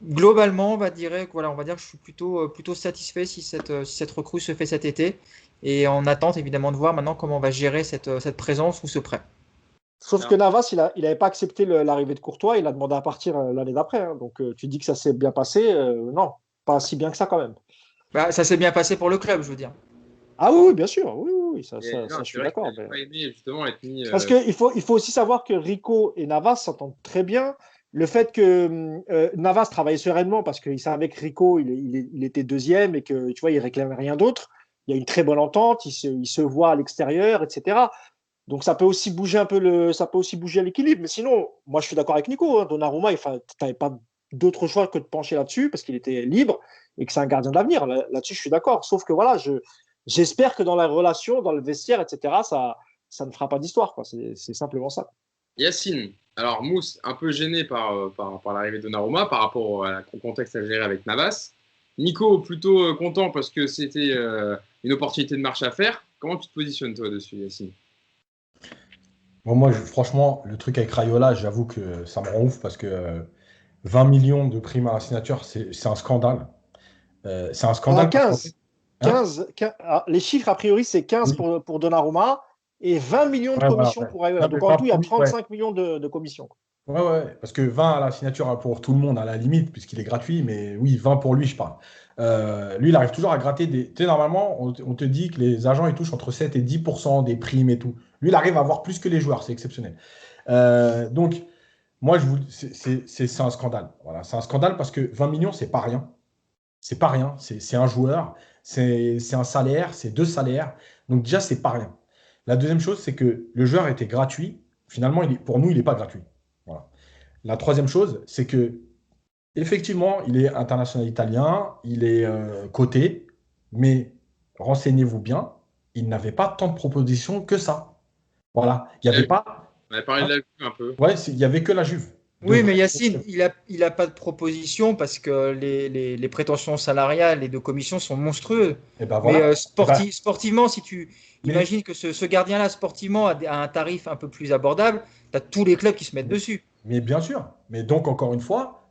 globalement, on va dire que je suis plutôt satisfait si cette recrue se fait cet été. Et en attente, évidemment, de voir maintenant comment on va gérer cette présence ou ce prêt. Sauf que Navas, il n'avait pas accepté l'arrivée de Courtois, il a demandé à partir l'année d'après. Hein. Donc tu dis que ça s'est bien passé. Non, pas si bien que ça quand même. Bah, ça s'est bien passé pour le club, je veux dire. Ah oui, bien sûr. Oui, ça je suis d'accord. Parce qu'il faut aussi savoir que Rico et Navas s'entendent très bien. Le fait que Navas travaillait sereinement parce qu'il savait que Rico, il était deuxième et que tu vois, il réclamait rien d'autre. Il y a une très bonne entente, il se voit à l'extérieur, etc. Donc ça peut aussi bouger l'équilibre. Mais sinon, moi je suis d'accord avec Nico. Hein, Donnarumma, tu n'avais pas d'autre choix que de pencher là-dessus parce qu'il était libre et que c'est un gardien d'avenir. Là-dessus, je suis d'accord. Sauf que voilà, j'espère que dans la relation, dans le vestiaire, etc., ça ne fera pas d'histoire, quoi. C'est simplement ça. Yacine, alors Mousse, un peu gêné par l'arrivée de Donnarumma par rapport au contexte algérien avec Navas. Nico, plutôt content parce que c'était une opportunité de marche à faire. Comment tu te positionnes toi dessus, Yacine? Bon, moi, franchement, le truc avec Rayola, j'avoue que ça me rend ouf parce que 20 millions de primes à la signature, c'est un scandale. C'est un Ah, scandale parce qu'en fait, 15. hein? 15, les chiffres, a priori, c'est 15 Oui. pour Donnarumma et 20 millions de Ouais, voilà, commissions ouais. pour Rayola. Non, mais Donc, en 20 tout, il y a promis, ouais. 35 millions de commissions. Ouais, ouais, parce que 20 à la signature pour tout le monde à la limite, puisqu'il est gratuit, mais oui, 20 pour lui, je parle. Lui, il arrive toujours à gratter des. Tu sais, normalement, on te dit que les agents, ils touchent entre 7 et 10% des primes et tout. Lui, il arrive à avoir plus que les joueurs, c'est exceptionnel. Donc, moi, c'est un scandale. Voilà, c'est un scandale parce que 20 millions, c'est pas rien. C'est pas rien. C'est un joueur, c'est un salaire, c'est 2 salaires. Donc, déjà, c'est pas rien. La deuxième chose, c'est que le joueur était gratuit. Finalement, pour nous, il n'est pas gratuit. Voilà. La troisième chose, c'est que effectivement, il est international italien, il est coté, mais renseignez-vous bien, il n'avait pas tant de propositions que ça. Voilà, il n'y avait pas. On avait parlé de Hein, la Juve un peu. ouais, il n'y avait que la Juve. De Oui, mais vrai. Yacine, il a pas de proposition parce que les prétentions salariales et de commission sont monstrueuses. Et ben Mais voilà. Et ben, sportivement, si tu mais, imagines que ce gardien-là, sportivement, a un tarif un peu plus abordable, tu as tous les clubs qui se mettent dessus. mais bien sûr. Mais donc, encore une fois,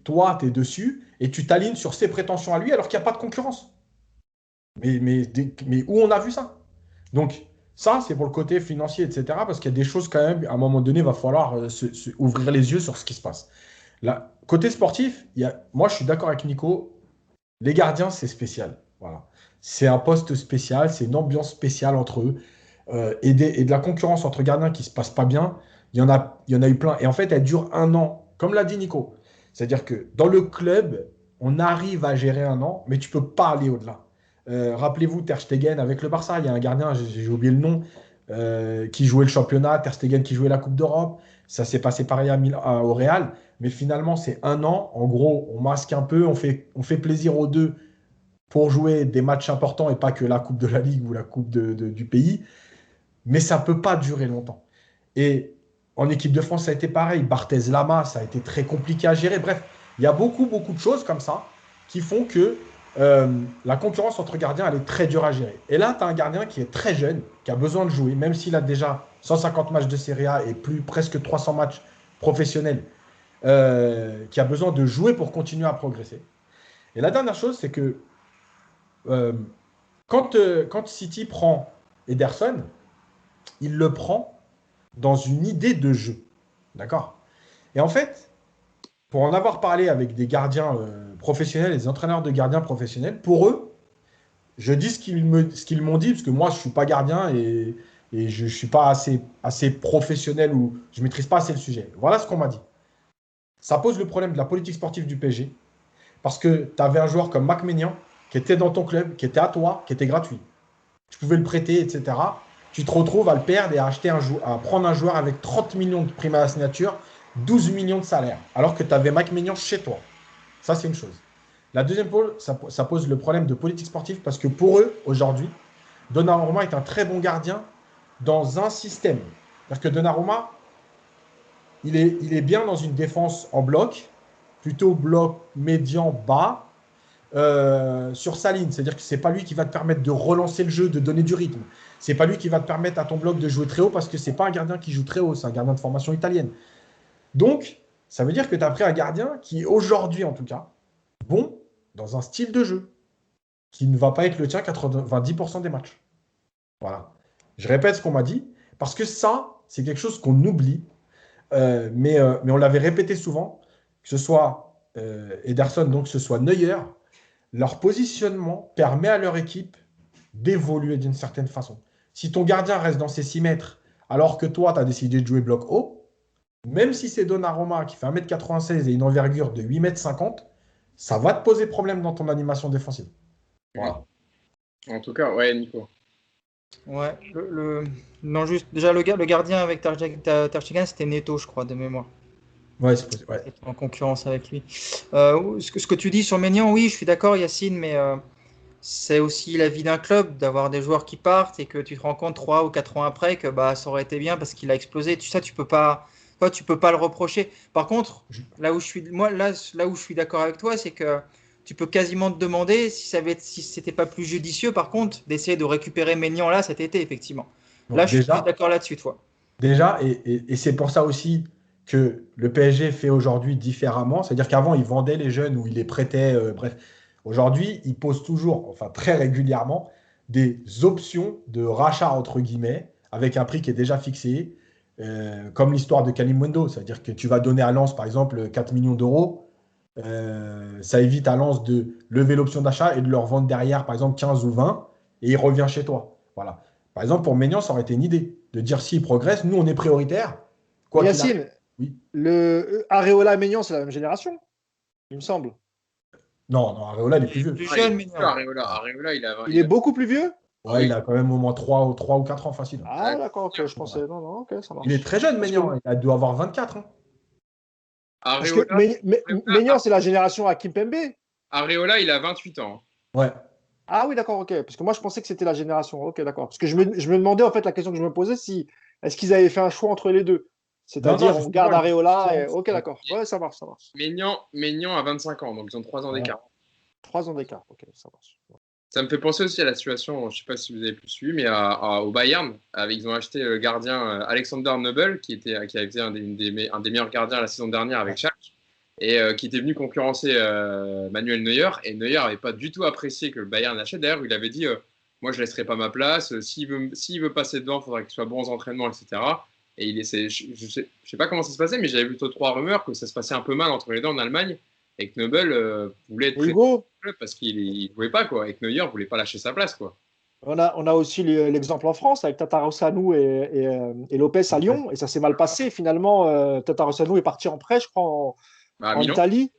toi, tu es dessus et tu t'alignes sur ses prétentions à lui alors qu'il n'y a pas de concurrence. Mais où on a vu ça? Donc, ça, c'est pour le côté financier, etc. Parce qu'il y a des choses quand même, à un moment donné, il va falloir ouvrir les yeux sur ce qui se passe. Là, côté sportif, moi, je suis d'accord avec Nico. Les gardiens, c'est spécial. Voilà. C'est un poste spécial, c'est une ambiance spéciale entre eux. Et de la concurrence entre gardiens qui ne se passe pas bien, il y en a eu plein. Et en fait, elle dure 1 an, comme l'a dit Nico. C'est-à-dire que dans le club, on arrive à gérer 1 an, mais tu ne peux pas aller au-delà. Rappelez-vous Ter Stegen avec le Barça, il y a un gardien, j'ai oublié le nom, qui jouait le championnat, Ter Stegen qui jouait la Coupe d'Europe. Ça s'est passé pareil au Real, mais finalement c'est 1 an. En gros, on masque un peu, on fait plaisir aux deux pour jouer des matchs importants et pas que la Coupe de la Ligue ou la Coupe du pays. Mais ça ne peut pas durer longtemps. Et en équipe de France, ça a été pareil. Barthez Lama, ça a été très compliqué à gérer. Bref, il y a beaucoup, beaucoup de choses comme ça qui font que la concurrence entre gardiens, elle est très dure à gérer. Et là, tu as un gardien qui est très jeune, qui a besoin de jouer, même s'il a déjà 150 matchs de Serie A et presque 300 matchs professionnels, qui a besoin de jouer pour continuer à progresser. Et la dernière chose, c'est que euh, quand City prend Ederson, il le prend dans une idée de jeu. D'accord? Et en fait, pour en avoir parlé avec des gardiens professionnels et des entraîneurs de gardiens professionnels, pour eux, je dis ce qu'ils m'ont dit, parce que moi, je ne suis pas gardien et je ne suis pas assez professionnel ou je ne maîtrise pas assez le sujet. Voilà ce qu'on m'a dit. Ça pose le problème de la politique sportive du PSG, parce que tu avais un joueur comme Mac Maignan qui était dans ton club, qui était à toi, qui était gratuit. Tu pouvais le prêter, etc. Tu te retrouves à le perdre et à prendre un joueur avec 30 millions de primes à la signature, 12 millions de salaire, alors que tu avais Mac Maignan chez toi. Ça, c'est une chose. La deuxième pole, ça pose le problème de politique sportive parce que pour eux, aujourd'hui, Donnarumma est un très bon gardien dans un système. Parce que Donnarumma, il est bien dans une défense en bloc, plutôt bloc médian bas, sur sa ligne. C'est-à-dire que ce n'est pas lui qui va te permettre de relancer le jeu, de donner du rythme. Ce n'est pas lui qui va te permettre à ton bloc de jouer très haut parce que ce n'est pas un gardien qui joue très haut, c'est un gardien de formation italienne. Donc, ça veut dire que tu as pris un gardien qui est aujourd'hui, en tout cas, bon dans un style de jeu qui ne va pas être le tien 90% des matchs. Voilà. Je répète ce qu'on m'a dit parce que ça, c'est quelque chose qu'on oublie, mais on l'avait répété souvent, que ce soit Ederson, donc que ce soit Neuer, leur positionnement permet à leur équipe d'évoluer d'une certaine façon. Si ton gardien reste dans ses 6 mètres alors que toi, tu as décidé de jouer bloc haut, même si c'est Donnarumma qui fait 1m96 et une envergure de 8m50, ça va te poser problème dans ton animation défensive. Voilà. En tout cas, ouais, Nico. Ouais, non, juste, déjà, le gardien avec Ter Stegen, c'était Neto, je crois, de mémoire. Ouais, c'est possible. Ouais. En concurrence avec lui. Ce que tu dis sur Maignan, oui, je suis d'accord, Yacine, mais c'est aussi la vie d'un club d'avoir des joueurs qui partent et que tu te rends compte 3 ou 4 ans après que bah, ça aurait été bien parce qu'il a explosé. Ça, tu peux pas le reprocher. Par contre, là où je suis d'accord avec toi, c'est que tu peux quasiment te demander si c'était pas plus judicieux, par contre, d'essayer de récupérer Maignan là cet été, effectivement. Bon, Là, je suis plus d'accord là-dessus, toi. déjà, et c'est pour ça aussi que le PSG fait aujourd'hui différemment. C'est-à-dire qu'avant, il vendait les jeunes ou il les prêtait, bref. Aujourd'hui, il pose toujours, enfin très régulièrement, des options de rachat, entre guillemets, avec un prix qui est déjà fixé, comme l'histoire de Kalimundo. C'est-à-dire que tu vas donner à Lens, par exemple, 4 millions d'euros. Ça évite à Lens de lever l'option d'achat et de leur vendre derrière, par exemple, 15 ou 20, et il revient chez toi. Voilà. Par exemple, pour Maignan, ça aurait été une idée de dire s'il progresse, nous, on est prioritaire. Quoi qu'il Yacine, arrive. Oui. le Areola et Maignan, c'est la même génération, il me semble. Non, non, Areola, il est plus vieux. Plus jeune, Maignan. Areola, Il est beaucoup plus vieux? Ouais, il a quand même au moins 3 ou 4 ans facile. Ah, d'accord, ok, je pensais. Non, non, ok, ça marche. Il est très jeune, Maignan. Il doit avoir 24 ans. Parce que Maignan, c'est la génération Hakim Pembe. Areola, il a 28 ans. Ouais. Ah oui, d'accord, ok. Parce que moi, je pensais que c'était la génération. Ok, d'accord. Parce que je me demandais, en fait, la question que je me posais, est-ce qu'ils avaient fait un choix entre les deux? C'est-à-dire, Non, on garde Areola. et... Ok, d'accord. Ouais, ça marche, ça marche. Maignan a 25 ans, donc ils ont 3 ans d'écart. 3 ans d'écart, ok, ça marche. Ça me fait penser aussi à la situation, je ne sais pas si vous avez pu suivre, mais au Bayern, ils ont acheté le gardien Alexander Nobel, qui avait été un des meilleurs gardiens la saison dernière avec Schalke, et qui était venu concurrencer Manuel Neuer. Et Neuer n'avait pas du tout apprécié que le Bayern l'achète. D'ailleurs, il avait dit moi, je ne laisserai pas ma place. S'il veut passer devant, il faudra qu'il soit bon aux entraînements, etc. Et je ne sais pas comment ça se passait, mais j'avais plutôt 3 rumeurs que ça se passait un peu mal entre les deux en Allemagne et que Nobel voulait être prêté au club parce qu'il ne pouvait pas, quoi. Et que Neuer ne voulait pas lâcher sa place, quoi. On a aussi l'exemple en France avec Tatarusanu et Lopez à Lyon, et ça s'est mal passé. Finalement, Tatarusanu est parti en prêt, je crois, en Italie.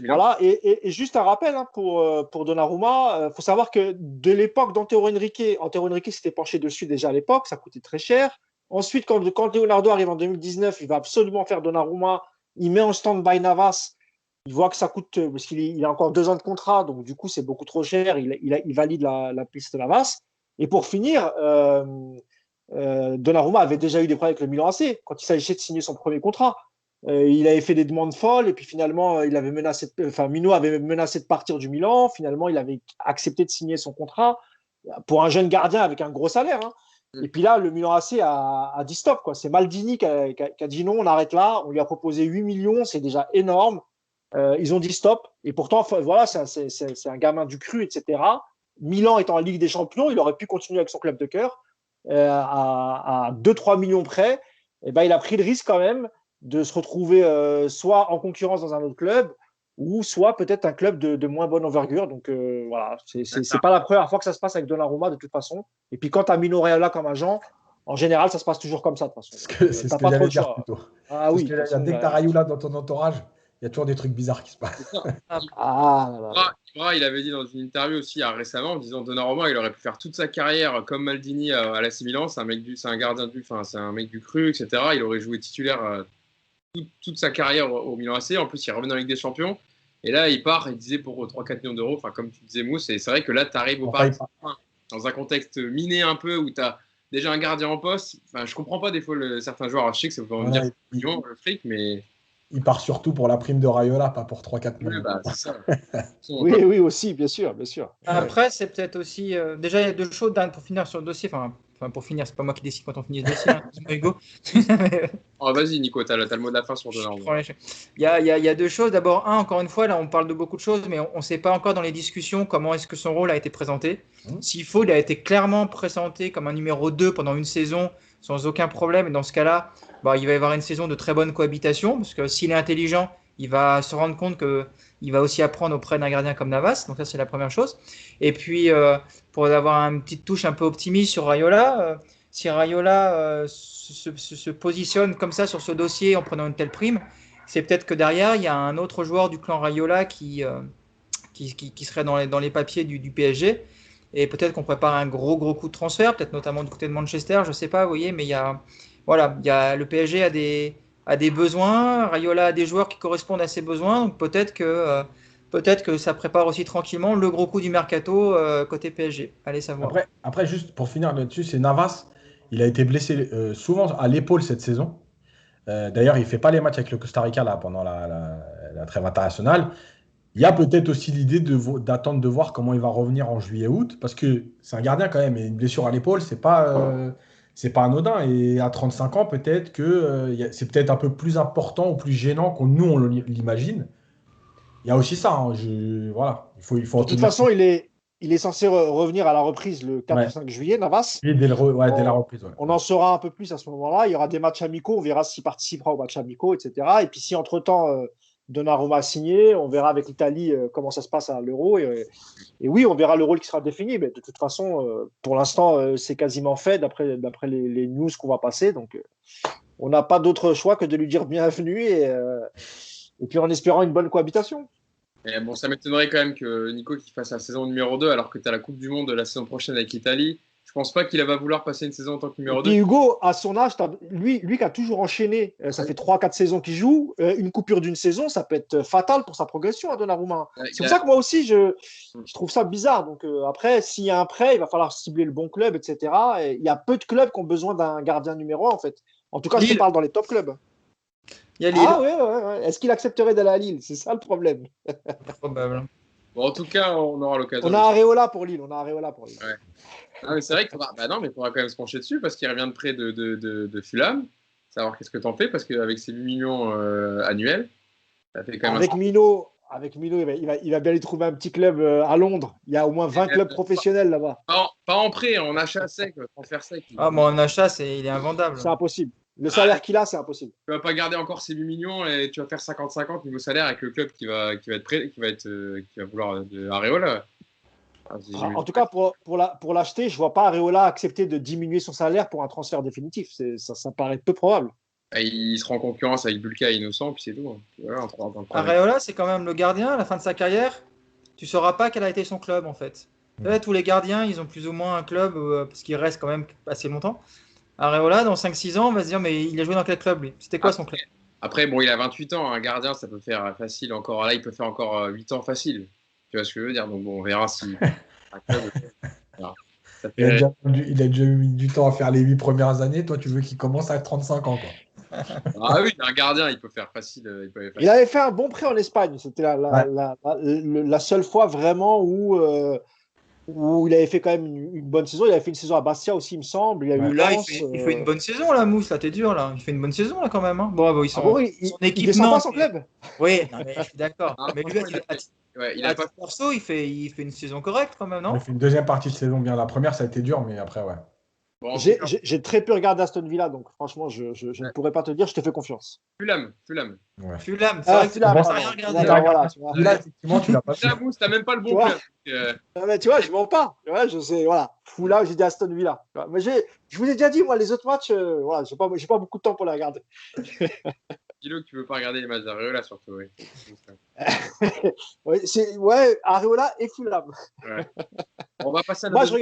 Voilà. Et juste un rappel pour Donnarumma, faut savoir que de l'époque d'Antero Henrique s'était penché dessus déjà à l'époque, ça coûtait très cher. Ensuite, quand Leonardo arrive en 2019, il va absolument faire Donnarumma, il met en stand-by Navas. Il voit que ça coûte, parce qu'il a encore 2 ans de contrat, donc du coup, c'est beaucoup trop cher. Il valide la piste de Navas. Et pour finir, Donnarumma avait déjà eu des problèmes avec le Milan AC quand il s'agissait de signer son premier contrat. Il avait fait des demandes folles et puis finalement, Mino avait menacé de partir du Milan. Finalement, il avait accepté de signer son contrat pour un jeune gardien avec un gros salaire. Et puis là, le Milan AC a dit stop, quoi. C'est Maldini qui a dit non, on arrête là. On lui a proposé 8 millions, c'est déjà énorme. Ils ont dit stop. Et pourtant, voilà, c'est un gamin du cru, etc. Milan étant en Ligue des Champions, il aurait pu continuer avec son club de cœur à 2-3 millions près. Et ben, il a pris le risque quand même de se retrouver soit en concurrence dans un autre club ou soit peut-être un club de moins bonne envergure. Donc voilà, c'est pas la première fois que ça se passe avec Donnarumma de toute façon. Et puis quand tu as Mino Raiola comme agent, en général, ça se passe toujours comme ça de toute façon. C'est ce que j'allais dire plutôt. Ah oui. Dès que tu as Raiola dans ton entourage, il y a toujours des trucs bizarres qui se passent. Ibra, il avait dit dans une interview aussi récemment en disant Donnarumma, il aurait pu faire toute sa carrière comme Maldini à l'AC Milan. C'est un gardien c'est un mec du cru, etc. Il aurait joué titulaire toute sa carrière au Milan AC. En plus, il revenait en Ligue des Champions. Et là, il part, il disait pour 3-4 millions d'euros. Enfin, comme tu disais, Mousse. Et c'est vrai que là, tu arrives au Paris dans un contexte miné un peu où tu as déjà un gardien en poste. Enfin, je comprends pas des fois certains joueurs. Je sais que ça veut dire millions le fric, mais. Il part surtout pour la prime de Raiola, pas pour 3-4 millions. C'est ça. Oui, aussi, bien sûr, bien sûr. Après, c'est peut-être aussi. Déjà, il y a 2 choses, Dan, pour finir sur le dossier. Enfin, pour finir, c'est pas moi qui décide quand on finit ce dossier, Hugo. Vas-y, Nico, t'as le mot de la fin sur Donnarumma. Il y a 2 choses. D'abord, encore une fois, là, on parle de beaucoup de choses, mais on ne sait pas encore dans les discussions comment est-ce que son rôle a été présenté. S'il faut, il a été clairement présenté comme un numéro 2 pendant une saison, sans aucun problème. Et dans ce cas-là, il va y avoir une saison de très bonne cohabitation, parce que s'il est intelligent, il va se rendre compte qu'il va aussi apprendre auprès d'un gardien comme Navas. Donc ça, c'est la première chose. Et puis, pour avoir une petite touche un peu optimiste sur Raiola, si Raiola se positionne comme ça sur ce dossier en prenant une telle prime, c'est peut-être que derrière, il y a un autre joueur du clan Raiola qui serait dans les papiers du PSG. Et peut-être qu'on prépare un gros coup de transfert, peut-être notamment du côté de Manchester, je ne sais pas, vous voyez, mais le PSG a des besoins, Raiola a des joueurs qui correspondent à ses besoins, donc peut-être que peut-être que ça prépare aussi tranquillement le gros coup du mercato côté PSG. Allez savoir. Après, juste pour finir là-dessus, c'est Navas. Il a été blessé souvent à l'épaule cette saison. D'ailleurs, il ne fait pas les matchs avec le Costa Rica là, pendant la trêve internationale. Il y a peut-être aussi l'idée d'attendre de voir comment il va revenir en juillet-août, parce que c'est un gardien quand même, et une blessure à l'épaule, c'est pas anodin. Et à 35 ans, peut-être que c'est peut-être un peu plus important ou plus gênant qu'on nous on l'imagine. Il y a aussi ça. Hein, voilà, il faut en De toute tenir façon, il est censé revenir à la reprise le 4 ou ouais. 5 juillet, Navas. Et dès la reprise. Ouais. On en saura un peu plus à ce moment-là. Il y aura des matchs amicaux. On verra s'il participera aux matchs amicaux, etc. Et puis si entre-temps, Donnarumma a signé, on verra avec l'Italie comment ça se passe à l'Euro. Et oui, on verra le rôle qui sera défini. Mais de toute façon, pour l'instant, c'est quasiment fait d'après les news qu'on va passer. Donc, on n'a pas d'autre choix que de lui dire bienvenue et puis en espérant une bonne cohabitation. Et bon, ça m'étonnerait quand même que Nico qui fasse la saison numéro 2 alors que tu as la Coupe du Monde la saison prochaine avec l'Italie. Je pense pas qu'il va vouloir passer une saison en tant que numéro 2. Et Hugo, à son âge, lui qui a toujours enchaîné, ça fait 3-4 saisons qu'il joue, une coupure d'une saison, ça peut être fatal pour sa progression à Donnarumma. C'est pour ça que moi aussi, je trouve ça bizarre. Donc après, s'il y a un prêt, il va falloir cibler le bon club, etc. Et il y a peu de clubs qui ont besoin d'un gardien numéro 1, en fait. En tout cas, je te parle dans les top clubs. Il y a Lille. Ah ouais. Est-ce qu'il accepterait d'aller à Lille? C'est ça le problème. Probable. Bon, en tout cas, on aura l'occasion. On a Areola pour Lille. Ouais. Ah, mais c'est vrai qu'il faudra, non, mais faudra quand même se pencher dessus parce qu'il revient de près de Fulham. Savoir qu'est-ce que t'en fais parce qu'avec ses 8 millions annuels, ça fait quand même avec Mino, il va bien lui trouver un petit club à Londres. Il y a au moins 20 clubs professionnels là-bas. Pas en prêt, en achat sec, transfert sec. Ah, bon, en achat, il est invendable. C'est impossible. Le salaire qu'il a, c'est impossible. Tu vas pas garder encore ces 8 millions et tu vas faire 50-50 niveau salaire avec le club qui va vouloir de Areola. En tout cas, pour l'acheter, je vois pas Areola accepter de diminuer son salaire pour un transfert définitif. Ça paraît peu probable. Il sera en concurrence avec Bulka et Innocent, puis c'est tout. Voilà, Areola, c'est quand même le gardien à la fin de sa carrière. Tu sauras pas quel a été son club en fait. Tous les gardiens, ils ont plus ou moins un club parce qu'il reste quand même assez longtemps. Areola, dans 5-6 ans, on va se dire, mais il a joué dans quel club lui? C'était quoi son club? Après, bon, il a 28 ans. Un gardien, ça peut faire facile encore. Là, il peut faire encore 8 ans facile. Tu vois ce que je veux dire? Donc, bon, on verra si. Voilà. Il a déjà mis du temps à faire les 8 premières années. Toi, tu veux qu'il commence à 35 ans, quoi. Ah oui, un gardien, il peut faire facile. Il avait fait un bon prêt en Espagne. C'était la seule fois vraiment où il avait fait quand même une bonne saison. Il avait fait une saison à Bastia aussi, il me semble. Il fait une bonne saison, là, Mousse. Là, t'es dur, là. Il fait une bonne saison, là, quand même. Hein. Bon, ils sont, son équipe. Il descend pas son club. Oui, non, mais je suis d'accord. Mais lui, il a pas perso, il fait une saison correcte, quand même, non? Il fait une deuxième partie de saison bien. La première, ça a été dur, mais après, ouais. Bon, j'ai très peu regardé Aston Villa, donc franchement, je ne pourrais pas te dire, je te fais confiance. Fulham. Ouais. Fulham, c'est vrai que tu n'as rien regardé. Là, effectivement, tu l'as pas fait. Mousse, t'as même pas le bon club. Mais tu vois, je mens pas. Je sais, voilà. Fulham, j'ai dit Aston Villa. Mais je vous ai déjà dit, moi, les autres matchs, voilà, j'ai pas beaucoup de temps pour les regarder. Dis-le que tu veux pas regarder les matchs d'Areola, surtout. Ouais, Areola et Fulham. Ouais. On va passer à moi, je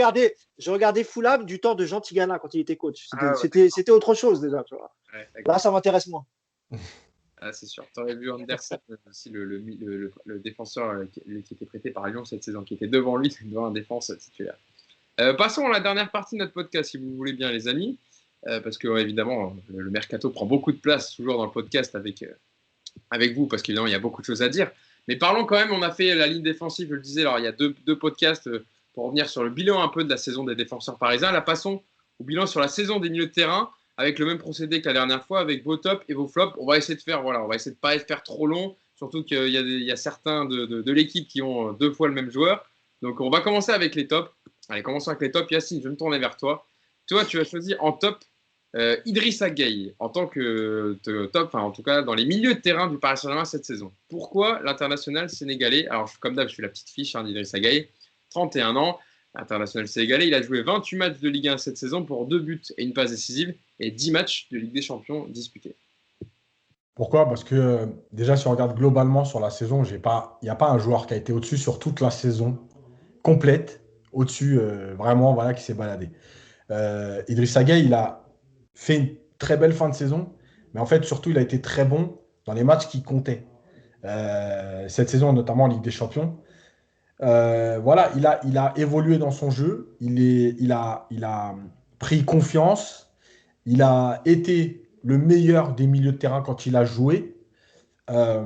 regardais Fulham du temps de Jean Tigana quand il était coach. C'était autre chose déjà. Tu vois. Ouais, là, ça m'intéresse moins. Ah, c'est sûr. Tu aurais vu Anderson, aussi le défenseur qui était prêté par Lyon cette saison, qui était devant lui, devant un défense titulaire. Passons à la dernière partie de notre podcast, si vous voulez bien, les amis. Parce que, évidemment, le mercato prend beaucoup de place toujours dans le podcast avec vous, parce qu'évidemment, il y a beaucoup de choses à dire. Mais parlons quand même, on a fait la ligne défensive, je le disais, alors il y a deux podcasts pour revenir sur le bilan un peu de la saison des défenseurs parisiens. Là, passons au bilan sur la saison des milieux de terrain, avec le même procédé que la dernière fois, avec vos tops et vos flops. On va essayer de pas faire trop long, surtout qu'il y a certains de l'équipe qui ont 2 fois le même joueur. Donc, on va commencer avec les tops. Allez, commençons avec les tops. Yacine, je vais me tourner vers toi. Toi, tu as choisi en top Idrissa Gueye en tant que top, en tout cas dans les milieux de terrain du Paris Saint-Germain cette saison. Pourquoi l'international sénégalais? Alors, comme d'hab, je suis la petite fiche d'Idrissa Gueye, 31 ans, international sénégalais. Il a joué 28 matchs de Ligue 1 cette saison pour 2 buts et une passe décisive et 10 matchs de Ligue des Champions disputés. Pourquoi? Parce que déjà, si on regarde globalement sur la saison, il n'y a pas un joueur qui a été au-dessus sur toute la saison complète, au-dessus vraiment, voilà, qui s'est baladé. Idrissa Gueye, il a fait une très belle fin de saison, mais en fait, surtout, il a été très bon dans les matchs qui comptaient. cette saison, notamment en Ligue des Champions. Voilà, il a évolué dans son jeu, il a pris confiance, il a été le meilleur des milieux de terrain quand il a joué. Euh,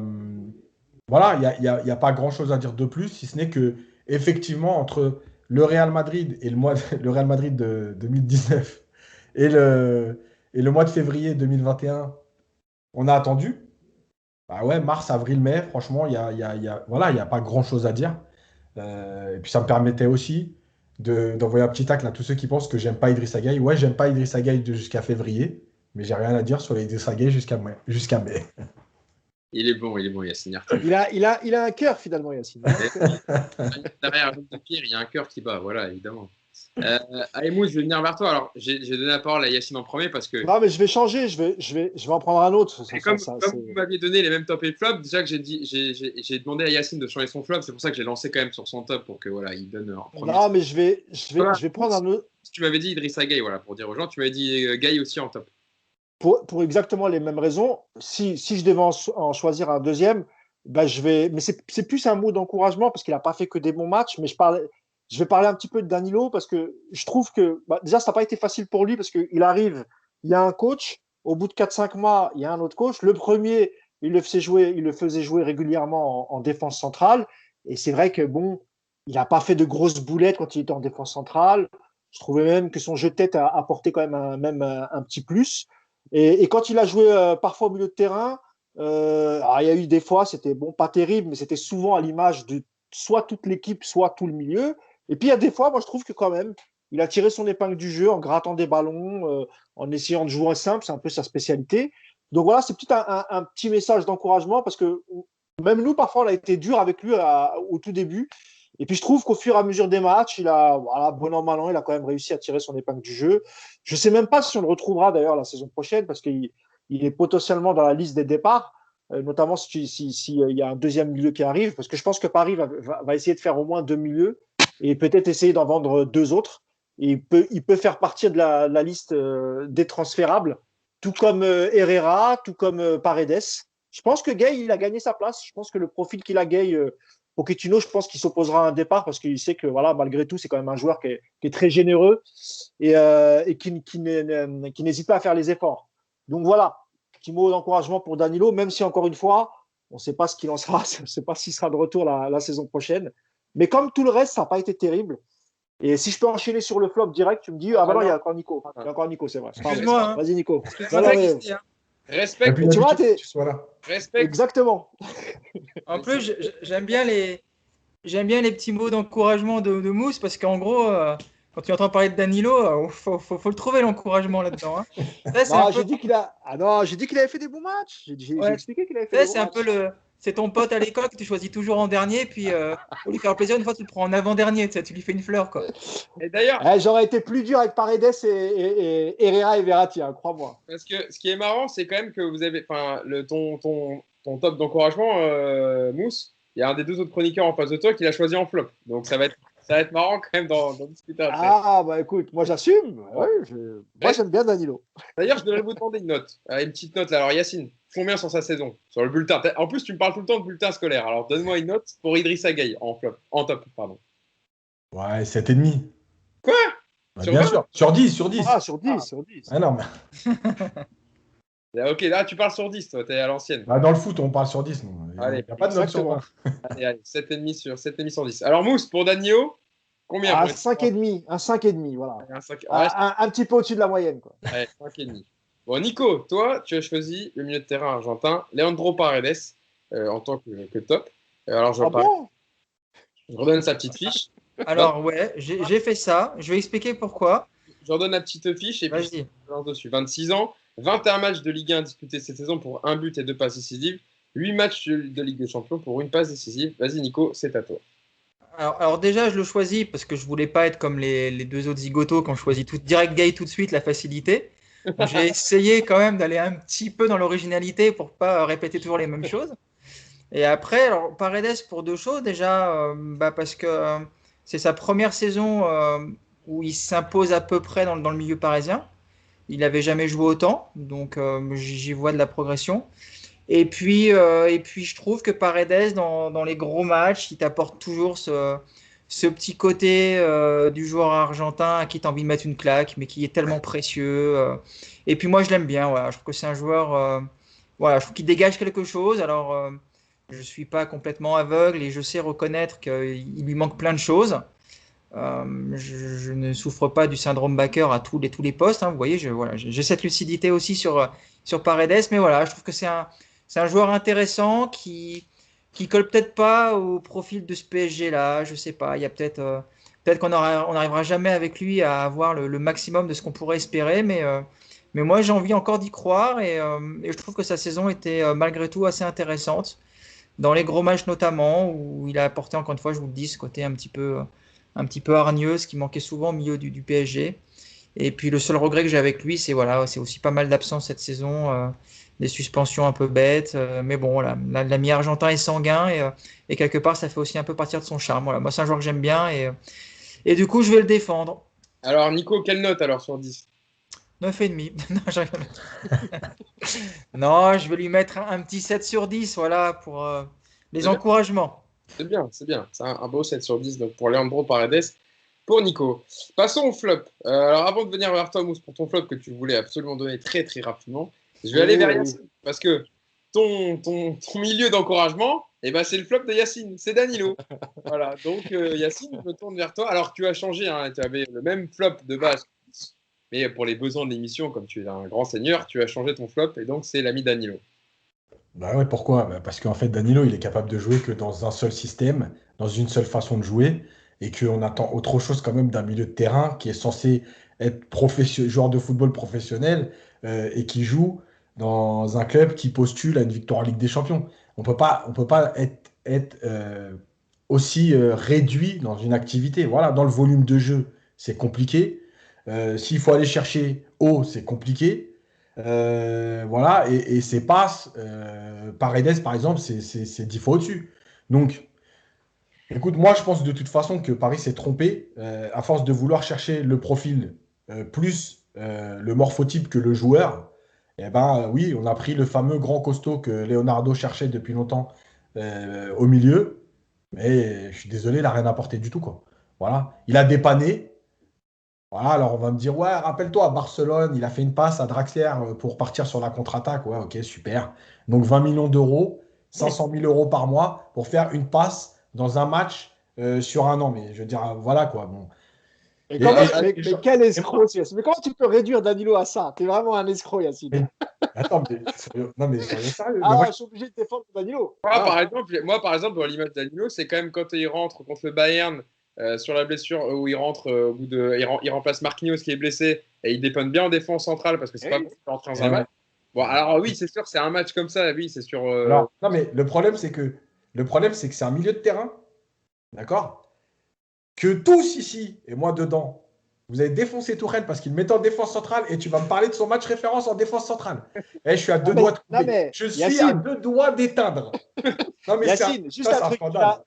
voilà, il y a pas grand-chose à dire de plus, si ce n'est que, effectivement, entre le Real Madrid et le Real Madrid de 2019 et le mois de février 2021, on a attendu. Bah ouais, mars, avril, mai, franchement, voilà, il y a pas grand-chose à dire. Et puis ça me permettait aussi d'envoyer un petit tacle à tous ceux qui pensent que j'aime pas Idrissa Gueye. Ouais, j'aime pas Idrissa Gueye jusqu'à février, mais j'ai rien à dire sur les Idrissa Gueye jusqu'à mai. Il est bon, Yacine Yarta. Il a un cœur, finalement, Yacine. Derrière de Pierre, il y a un cœur qui bat, voilà, évidemment. Allez, Mousse, je vais venir vers toi. Alors, j'ai donné la parole à Yacine en premier parce que. Non, mais je vais changer, je vais en prendre un autre. Comme vous m'aviez donné les mêmes top et flop, déjà que j'ai demandé à Yacine de changer son flop, c'est pour ça que j'ai lancé quand même sur son top pour que voilà, il donne en premier. Non, mais je vais prendre un autre. Tu m'avais dit Idrissa Gueye, voilà, pour dire aux gens, tu m'avais dit Gueye aussi en top. Pour exactement les mêmes raisons, si je devais en choisir un deuxième, bah mais c'est plus un mot d'encouragement parce qu'il n'a pas fait que des bons matchs, mais je vais parler un petit peu de Danilo parce que je trouve que déjà, ça n'a pas été facile pour lui parce qu'il arrive, il y a un coach, au bout de 4-5 mois, il y a un autre coach. Le premier, il le faisait jouer régulièrement en défense centrale, et c'est vrai que bon, il n'a pas fait de grosses boulettes quand il était en défense centrale. Je trouvais même que son jeu de tête a apporté quand même un petit plus. Et quand il a joué parfois au milieu de terrain, alors il y a eu des fois, c'était bon, pas terrible, mais c'était souvent à l'image de soit toute l'équipe, soit tout le milieu. Et puis il y a des fois, moi je trouve que quand même, il a tiré son épingle du jeu en grattant des ballons, en essayant de jouer simple, c'est un peu sa spécialité. Donc voilà, c'est peut-être un petit message d'encouragement parce que même nous, parfois, on a été dur avec lui au tout début. Et puis je trouve qu'au fur et à mesure des matchs, voilà, bon an, mal an, il a quand même réussi à tirer son épingle du jeu. Je ne sais même pas si on le retrouvera d'ailleurs la saison prochaine parce qu'il est potentiellement dans la liste des départs, notamment s'il y a un deuxième milieu qui arrive, parce que je pense que Paris va essayer de faire au moins 2 milieux et peut-être essayer d'en vendre 2 autres. Et il peut faire partir de la liste des transférables, tout comme Herrera, tout comme Paredes. Je pense que Gueye, il a gagné sa place. Je pense que le profil qu'il a, Gueye, Pochettino, je pense qu'il s'opposera à un départ parce qu'il sait que voilà, malgré tout, c'est quand même un joueur qui est très généreux et qui n'hésite pas à faire les efforts. Donc voilà, petit mot d'encouragement pour Danilo, même si encore une fois, on ne sait pas ce qu'il en sera, on ne sait pas s'il sera de retour la saison prochaine. Mais comme tout le reste, ça n'a pas été terrible. Et si je peux enchaîner sur le flop direct, tu me dis, non, il y a encore Nico. Il y a encore Nico, c'est vrai. Excuse-moi. Hein. Vas-y, Nico. Respect. Tu vois, tu sois là. Respect. Exactement. En plus, j'aime bien les petits mots d'encouragement de Mousse parce qu'en gros, quand tu entends parler de Danilo, faut le trouver l'encouragement là-dedans. Hein. Ça, j'ai dit qu'il avait fait des bons matchs. J'ai expliqué qu'il avait fait des bons matchs. C'est ton pote à l'école que tu choisis toujours en dernier, puis pour lui faire plaisir, une fois tu le prends en avant-dernier, tu lui fais une fleur, quoi. Et d'ailleurs, j'aurais été plus dur avec Paredes et Herrera et Verratti, hein, crois-moi. Parce que ce qui est marrant, c'est quand même que vous avez, ton top d'encouragement, Mousse. Il y a un des 2 autres chroniqueurs en face de toi qui l'a choisi en flop. Donc ça va être marrant quand même d'en discuter après. Ah bah écoute, moi j'assume. Ouais, moi j'aime bien Danilo. D'ailleurs, je devrais vous demander une note, une petite note là. Alors Yacine, combien sur sa saison, sur le bulletin? En plus, tu me parles tout le temps de bulletin scolaire. Alors donne-moi une note pour Idrissa Gueye en top, pardon. Ouais, 7,5. Quoi? Bien sûr. Sur 10. Ah, sur 10. Ah non, mais... Ok, là tu parles sur 10, toi, t'es à l'ancienne. Dans le foot, on parle sur 10. Allez, il n'y a pas de note sur 20. Allez, 7,5 sur 10. Alors Mousse, pour Danilo, combien? Un 5,5. Un 5,5, voilà. Un petit peu au-dessus de la moyenne, quoi. Ouais, 5,5. Bon, Nico, toi, tu as choisi le milieu de terrain argentin, Leandro Paredes, en tant que top. Alors, je redonne sa petite fiche. Alors, ouais, j'ai fait ça. Je vais expliquer pourquoi. Je redonne la petite fiche et puis je lance dessus. 26 ans, 21 matchs de Ligue 1 disputés cette saison pour 1 but et 2 passes décisives. 8 matchs de Ligue des Champions pour 1 passe décisive. Vas-y, Nico, c'est à toi. Alors déjà, je le choisis parce que je voulais pas être comme les 2 autres zigotos qui ont choisi direct Gueye tout de suite, la facilité. J'ai essayé quand même d'aller un petit peu dans l'originalité pour pas répéter toujours les mêmes choses. Et après, alors Paredes pour 2 choses. Déjà, parce que c'est sa première saison où il s'impose à peu près dans le milieu parisien. Il n'avait jamais joué autant, donc j'y vois de la progression. Et puis je trouve que Paredes, dans les gros matchs, il t'apporte toujours ce petit côté du joueur argentin à qui tu as envie de mettre une claque, mais qui est tellement précieux. Et puis moi, je l'aime bien. Voilà. Je trouve que c'est un joueur, voilà, je trouve qu'il dégage quelque chose. Alors, je ne suis pas complètement aveugle et je sais reconnaître qu'il lui manque plein de choses. Je ne souffre pas du syndrome Baker à tous les postes. Hein. Vous voyez, voilà, j'ai cette lucidité aussi sur Paredes. Mais voilà, je trouve que c'est un joueur intéressant qui colle peut-être pas au profil de ce PSG là. Je sais pas. Il y a peut-être qu'on n'arrivera jamais avec lui à avoir le maximum de ce qu'on pourrait espérer. Mais moi, j'ai envie encore d'y croire et je trouve que sa saison était malgré tout assez intéressante. Dans les gros matchs notamment, où il a apporté, encore une fois, je vous le dis, ce côté un petit peu hargneux, ce qui manquait souvent au milieu du PSG. Et puis le seul regret que j'ai avec lui, c'est voilà, c'est aussi pas mal d'absence cette saison, des suspensions un peu bêtes. Mais bon, voilà, l'ami argentin est sanguin et quelque part, ça fait aussi un peu partir de son charme. Voilà, moi, c'est un joueur que j'aime bien et du coup, je vais le défendre. Alors, Nico, quelle note alors sur 10? 9,5. Non, je rigole. Non, je vais lui mettre un petit 7 sur 10, voilà, pour les C'est bien. encouragements. C'est bien, c'est bien. C'est un beau 7 sur 10 donc pour Leandro Paredes. Pour Nico. Passons au flop. Alors, avant de venir vers toi, Mousse, pour ton flop que tu voulais absolument donner très, très rapidement, je vais aller vers Yacine. Parce que ton milieu d'encouragement, eh ben, c'est le flop de Yacine. C'est Danilo. Voilà. Donc, Yacine, je me tourne vers toi. Alors, tu as changé. Hein, tu avais le même flop de base. Mais pour les besoins de l'émission, comme tu es un grand seigneur, tu as changé ton flop. Et donc, c'est l'ami Danilo. Bah ouais, pourquoi? Bah parce qu'en fait, Danilo, il est capable de jouer que dans un seul système, dans une seule façon de jouer, et qu'on attend autre chose quand même d'un milieu de terrain qui est censé être joueur de football professionnel et qui joue dans un club qui postule à une victoire en Ligue des Champions. On peut pas être aussi réduit dans une activité. Voilà, dans le volume de jeu, c'est compliqué. S'il faut aller chercher haut, c'est compliqué. Voilà, et ses passes, Paredes par exemple, c'est 10 fois au-dessus. Donc, écoute, moi je pense de toute façon que Paris s'est trompé à force de vouloir chercher le profil plus le morphotype que le joueur. Et ben oui, on a pris le fameux grand costaud que Leonardo cherchait depuis longtemps au milieu, mais je suis désolé, il n'a rien apporté du tout, quoi. Voilà, il a dépanné. Voilà, alors on va me dire, ouais, rappelle-toi, à Barcelone, il a fait une passe à Draxler pour partir sur la contre-attaque. Ouais, ok, super. Donc 20 millions d'euros, 500 000 euros par mois pour faire une passe dans un match sur un an. Mais je veux dire, voilà quoi. Bon. Mais, Et- comment, et- et- quel escroc, Yacine. Mais comment tu peux réduire Danilo à ça? T'es vraiment un escroc, Yacine. mais- attends, mais non, mais soyons sérieux. Mais Ah, moi, je suis obligé de défendre Danilo. Moi, par exemple, dans l'image de Danilo, c'est quand même quand il rentre contre le Bayern sur la blessure où il rentre au bout de. Il remplace Marquinhos qui est blessé et il dépanne bien en défense centrale parce que c'est Eh pas oui. possible de rentrer dans eh un ouais. match. Bon, alors oui, c'est sûr, c'est un match comme ça, oui, c'est sûr. Alors, non, mais le problème, c'est que c'est un milieu de terrain, d'accord? Que tous ici, et moi dedans, vous avez défoncé Tourelle parce qu'il mettait en défense centrale et tu vas me parler de son match référence en défense centrale. Et je suis à deux doigts de Non, couper. mais Je suis à Yacine, deux doigts d'éteindre. Non, mais Yacine, juste un c'est un truc. scandale.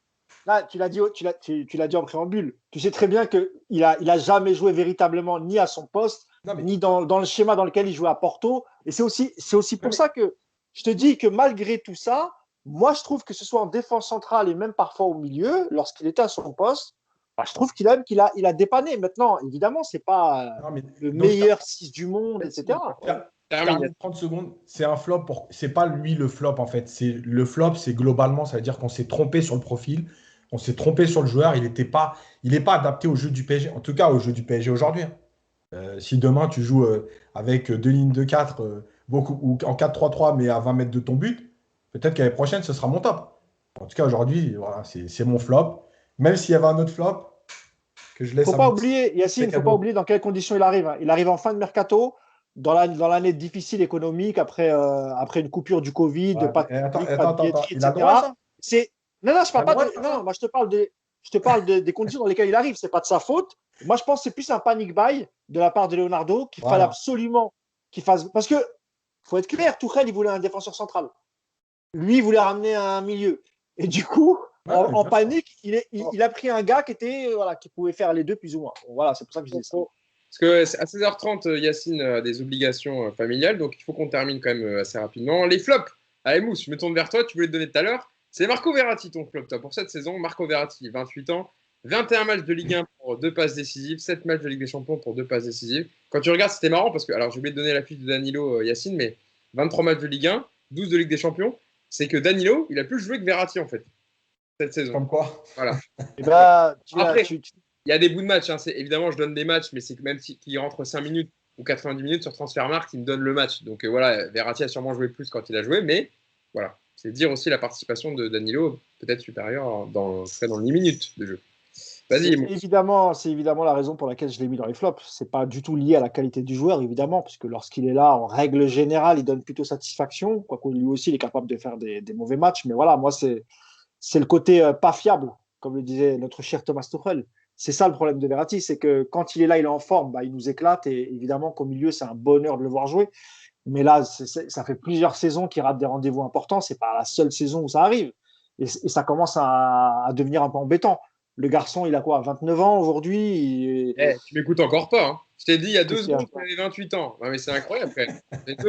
Là, tu l'as dit en préambule. Tu sais très bien qu'il a jamais joué véritablement ni à son poste, Non, mais, ni dans le schéma dans lequel il jouait à Porto. Et c'est aussi pour mais- ça que je te dis que malgré tout ça, moi, je trouve que ce soit en défense centrale et même parfois au milieu, lorsqu'il était à son poste, bah, je trouve qu'il a dépanné. Maintenant, évidemment, c'est pas non, mais- le donc, meilleur 6 du monde, etc. Termine. termine 30 secondes. C'est un flop. C'est pas lui le flop en fait. Le flop, c'est globalement, ça veut dire qu'on s'est trompé sur le profil, on s'est trompé sur le joueur. Il n'est pas adapté au jeu du PSG. En tout cas, au jeu du PSG aujourd'hui. Hein. Si demain tu joues avec deux lignes de 4 beaucoup, ou en 4-3-3 mais à 20 mètres de ton but, peut-être qu'année prochaine ce sera mon top. En tout cas, aujourd'hui, voilà, c'est mon flop. Même s'il y avait un autre flop, que je laisse Faut à pas mon oublier, Yacine, faut pas cadeau. oublier dans quelles conditions il arrive. Hein. Il arrive en fin de mercato, dans l'année difficile économique, après une coupure du Covid, Ouais, pas de attends, public, pas de attends. billetterie, Il a le droit à etc. ça? C'est non, non, je Il a parle le pas droit de, de faire non, ça? moi je te parle des conditions dans lesquelles il arrive. C'est pas de sa faute. Moi, je pense que c'est plus un panic buy de la part de Leonardo qu'il fallait Voilà. absolument qu'il fasse, parce que faut être clair, Tuchel il voulait un défenseur central. Lui, il voulait ramener un milieu. Et du coup, Ouais, en bien sûr. panique, il a pris un gars qui pouvait faire les deux plus ou moins. Voilà, c'est pour ça que je dis ça. Parce que à 16h30, Yacine a des obligations familiales, donc il faut qu'on termine quand même assez rapidement. Les flops. Allez, Mousse, je me tourne vers toi. Tu voulais te donner tout à l'heure. C'est Marco Verratti, ton flop, toi, pour cette saison. Marco Verratti, 28 ans, 21 matchs de Ligue 1 pour 2 passes décisives, 7 matchs de Ligue des Champions pour 2 passes décisives. Quand tu regardes, c'était marrant parce que, alors j'ai oublié de donner la fiche de Danilo Yacine, mais 23 matchs de Ligue 1, 12 de Ligue des Champions. C'est que Danilo, il a plus joué que Verratti, en fait, cette saison. Comme quoi. Voilà. Et bah, Après, il y a des bouts de match. Hein. Évidemment, je donne des matchs, mais c'est que même s'il rentre 5 minutes ou 90 minutes sur Transfermarkt, il me donne le match. Donc voilà, Verratti a sûrement joué plus quand il a joué, mais voilà. C'est dire aussi la participation de Danilo peut-être supérieure dans le 10 minutes de jeu. Vas-y. C'est évidemment la raison pour laquelle je l'ai mis dans les flops. C'est pas du tout lié à la qualité du joueur, évidemment, puisque lorsqu'il est là, en règle générale, il donne plutôt satisfaction. Quoique lui aussi, il est capable de faire des mauvais matchs. Mais voilà, moi, c'est le côté pas fiable, comme le disait notre cher Thomas Tuchel. C'est ça le problème de Verratti, c'est que quand il est là, il est en forme, bah, il nous éclate. Et évidemment qu'au milieu, c'est un bonheur de le voir jouer. Mais là, ça fait plusieurs saisons qu'il rate des rendez-vous importants. C'est pas la seule saison où ça arrive. Et ça commence à devenir un peu embêtant. Le garçon, il a quoi, 29 ans aujourd'hui Tu m'écoutes encore pas. Hein. Je t'ai dit il y a 2 secondes qu'il avait 28 ans. Non, mais c'est incroyable, frère.